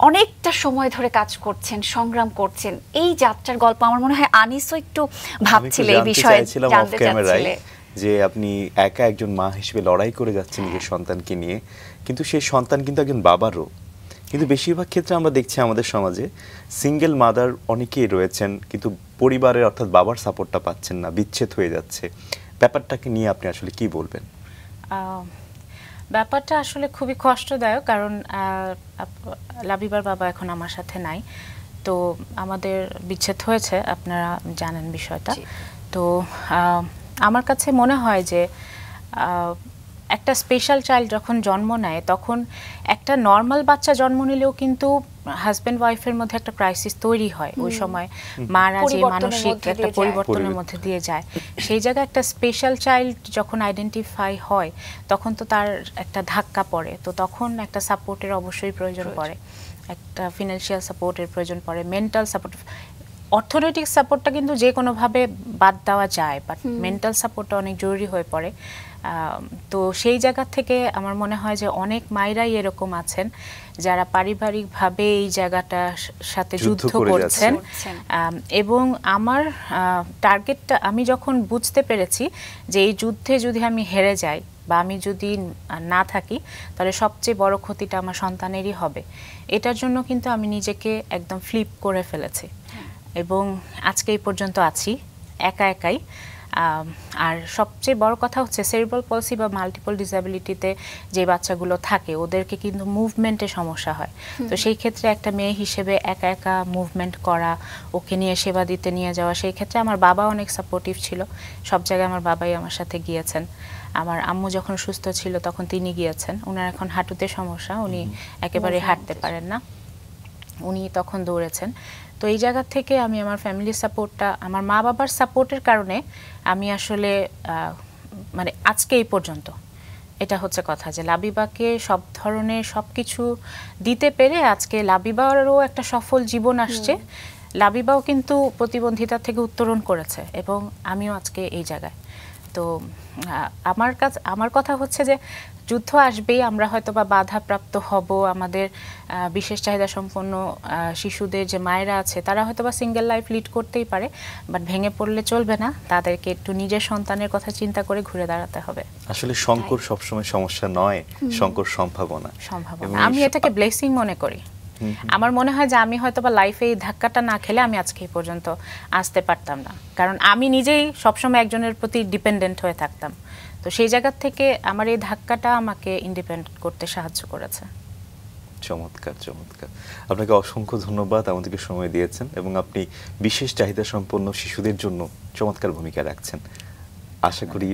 অনেকটা সময় ধরে কাজ করছেন, সংগ্রাম করছেন। এই যাত্রার গল্প আমার মনে হয় আনিসও একটু ভাবছিল এই বিষয়ে, জানতে চাচ্ছিলে যে আপনি একা একজন মা হিসেবে লড়াই করে যাচ্ছেন নিজের সন্তানকে নিয়ে, কিন্তু সেই সন্তান কিন্তু একজন বাবারও। কিন্তু বেশিরভাগ ক্ষেত্রে আমরা দেখছি আমাদের সমাজে সিঙ্গেল মাদার অনেকেই রয়েছেন, কিন্তু পরিবারের অর্থাৎ বাবার সাপোর্টটা পাচ্ছেন না, বিচ্ছেদ হয়ে যাচ্ছে। ব্যাপারটাকে নিয়ে আপনি আসলে কি বলবেন? ব্যাপারটা আসলে খুবই কষ্টদায়ক, কারণ লাবিবার বাবা এখন আমার সাথে নাই। তো আমাদের বিচ্ছেদ হয়েছে, আপনারা জানেন বিষয়টা। তো আমার কাছে মনে হয় যে একটা স্পেশাল চাইল্ড যখন জন্ম নেয়, তখন একটা নর্মাল বাচ্চা জন্ম নিলেও কিন্তু হাজব্যান্ড ওয়াইফের মধ্যে একটা ক্রাইসিস তৈরি হয়। ওই সময় মারা যে মানসিক একটা পরিবর্তনের মধ্যে দিয়ে যায়, সেই জায়গায় একটা স্পেশাল চাইল্ড যখন আইডেন্টিফাই হয়, তখন তো তার একটা ধাক্কা পড়ে। তো তখন একটা সাপোর্টের অবশ্যই প্রয়োজন পড়ে, একটা ফিনান্সিয়াল সাপোর্টের প্রয়োজন পড়ে, মেন্টাল সাপোর্ট। অর্থনৈতিক সাপোর্টটা কিন্তু যে কোনোভাবে বাদ দেওয়া যায়, বাট মেন্টাল সাপোর্টটা অনেক জরুরি হয়ে পড়ে। তো সেই জায়গা থেকে আমার মনে হয় যে অনেক মায়েরাই এরকম আছেন যারা পারিবারিকভাবে এই জায়গাটার সাথে যুদ্ধ করছেন। এবং আমার টার্গেটটা, আমি যখন বুঝতে পেরেছি যে এই যুদ্ধে যদি আমি হেরে যাই বা আমি যদি না থাকি, তাহলে সবচেয়ে বড় ক্ষতিটা আমার সন্তানেরই হবে। এটার জন্য কিন্তু আমি নিজেকে একদম ফ্লিপ করে ফেলেছি, এবং আজকে এই পর্যন্ত আছি একাই। আর সবচেয়ে বড় কথা হচ্ছে সেরিব্রাল পলসি বা মাল্টিপল ডিসএবিলিটিতে যে বাচ্চাগুলো থাকে, ওদেরকে কিন্তু মুভমেন্টে সমস্যা হয়। তো সেই ক্ষেত্রে একটা মেয়ে হিসেবে একা মুভমেন্ট করা, ওকে নিয়ে সেবা দিতে নিয়ে যাওয়া, সেই ক্ষেত্রে আমার বাবা অনেক সাপোর্টিভ ছিল। সব জায়গায় আমার বাবাই আমার সাথে গিয়েছেন। আমার আম্মু যখন সুস্থ ছিল তখন তিনি গিয়েছেন। ওনার এখন হাঁটুতে সমস্যা, উনি একেবারে হাঁটতে পারেন না। উনি তখন দৌড়েছেন। তো এই জায়গা থেকে আমি আমার ফ্যামিলির সাপোর্টটা, আমার মা বাবার সাপোর্টের কারণে আমি আসলে মানে আজকে এই পর্যন্ত, এটা হচ্ছে কথা, যে লাবিবাকে সব ধরনের সব কিছু দিতে পেরে আজকে লাবিবারও একটা সফল জীবন আসছে। লাবিবাও কিন্তু প্রতিবন্ধিতা থেকে উত্তরণ করেছে এবং আমিও আজকে এই জায়গায়। তো আমার কথা হচ্ছে যে যুদ্ধ আসবেই, আমরা হয়তো বা বাধাপ্রাপ্ত হব, আমাদের বিশেষ চাহিদা সম্পন্ন শিশুদের যে মায়েরা আছে তারা হয়তো বা সিঙ্গেল লাইফ লিড করতেই পারে, বাট ভেঙে পড়লে চলবে না, তাদেরকে একটু নিজের সন্তানের কথা চিন্তা করে ঘুরে দাঁড়াতে হবে। আসলে সংকট সবসময় সমস্যা নয়, সংকট সম্ভাবনা। আমি এটাকে ব্লেসিং মনে করি। আমার মনে হয় যে আমি হয়তো বা লাইফে এই ধাক্কাটা না খেলে আমি আজকে এই পর্যন্ত আসতে পারতাম না, কারণ আমি নিজেই সবসময় একজনের প্রতি ডিপেন্ডেন্ট হয়ে থাকতাম। তো সেই জায়গা থেকে আমার এই ধাক্কাটা আমাকে ইন্ডিপেন্ডেন্ট করতে সাহায্য করেছে। চমৎকার, চমৎকার। আপনাকে অসংখ্য ধন্যবাদ, আমাদেরকে সময় দিয়েছেন এবং আপনি বিশেষ চাহিদা সম্পন্ন শিশুদের জন্য চমৎকার ভূমিকা রাখছেন। আশা করি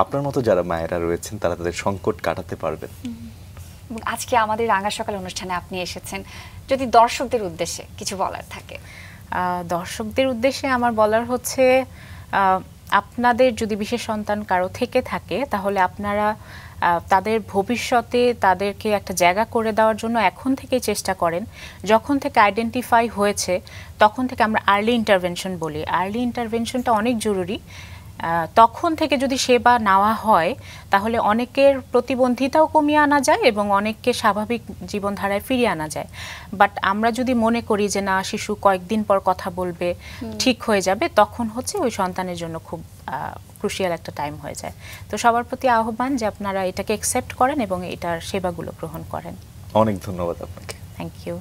আপনার মতো যারা মায়েরা রয়েছেন তারা তাদের সংকট কাটাতে পারবেন। আজকে আমাদের রাঙা সকাল অনুষ্ঠানে আপনি এসেছেন, যদি দর্শকদের উদ্দেশ্যে কিছু বলার থাকে। দর্শকদের উদ্দেশ্যে আমার বলার হচ্ছে, আপনাদের যদি বিশেষ সন্তান কারো থেকে থাকে তাহলে আপনারা তাদের ভবিষ্যতে তাদেরকে একটা জায়গা করে দেওয়ার জন্য এখন থেকেই চেষ্টা করেন। যখন থেকে আইডেন্টিফাই হয়েছে তখন থেকে আমরা আর্লি ইন্টারভেনশন বলি, আর্লি ইন্টারভেনশনটা অনেক জরুরি। তখন থেকে যদি সেবা নেওয়া হয় তাহলে অনেকের প্রতিবন্ধিতাও কমিয়ে আনা যায় এবং অনেককে স্বাভাবিক জীবনধারায় ফিরিয়ে আনা যায়। বাট আমরা যদি মনে করি যে না, শিশু কয়েকদিন পর কথা বলবে, ঠিক হয়ে যাবে, তখন হচ্ছে ওই সন্তানের জন্য খুব ক্রুশিয়াল একটা টাইম হয়ে যায়। তো সবার প্রতি আহ্বান যে আপনারা এটাকে অ্যাকসেপ্ট করেন এবং এটার সেবাগুলো গ্রহণ করেন। অনেক ধন্যবাদ আপনাকে। Thank you.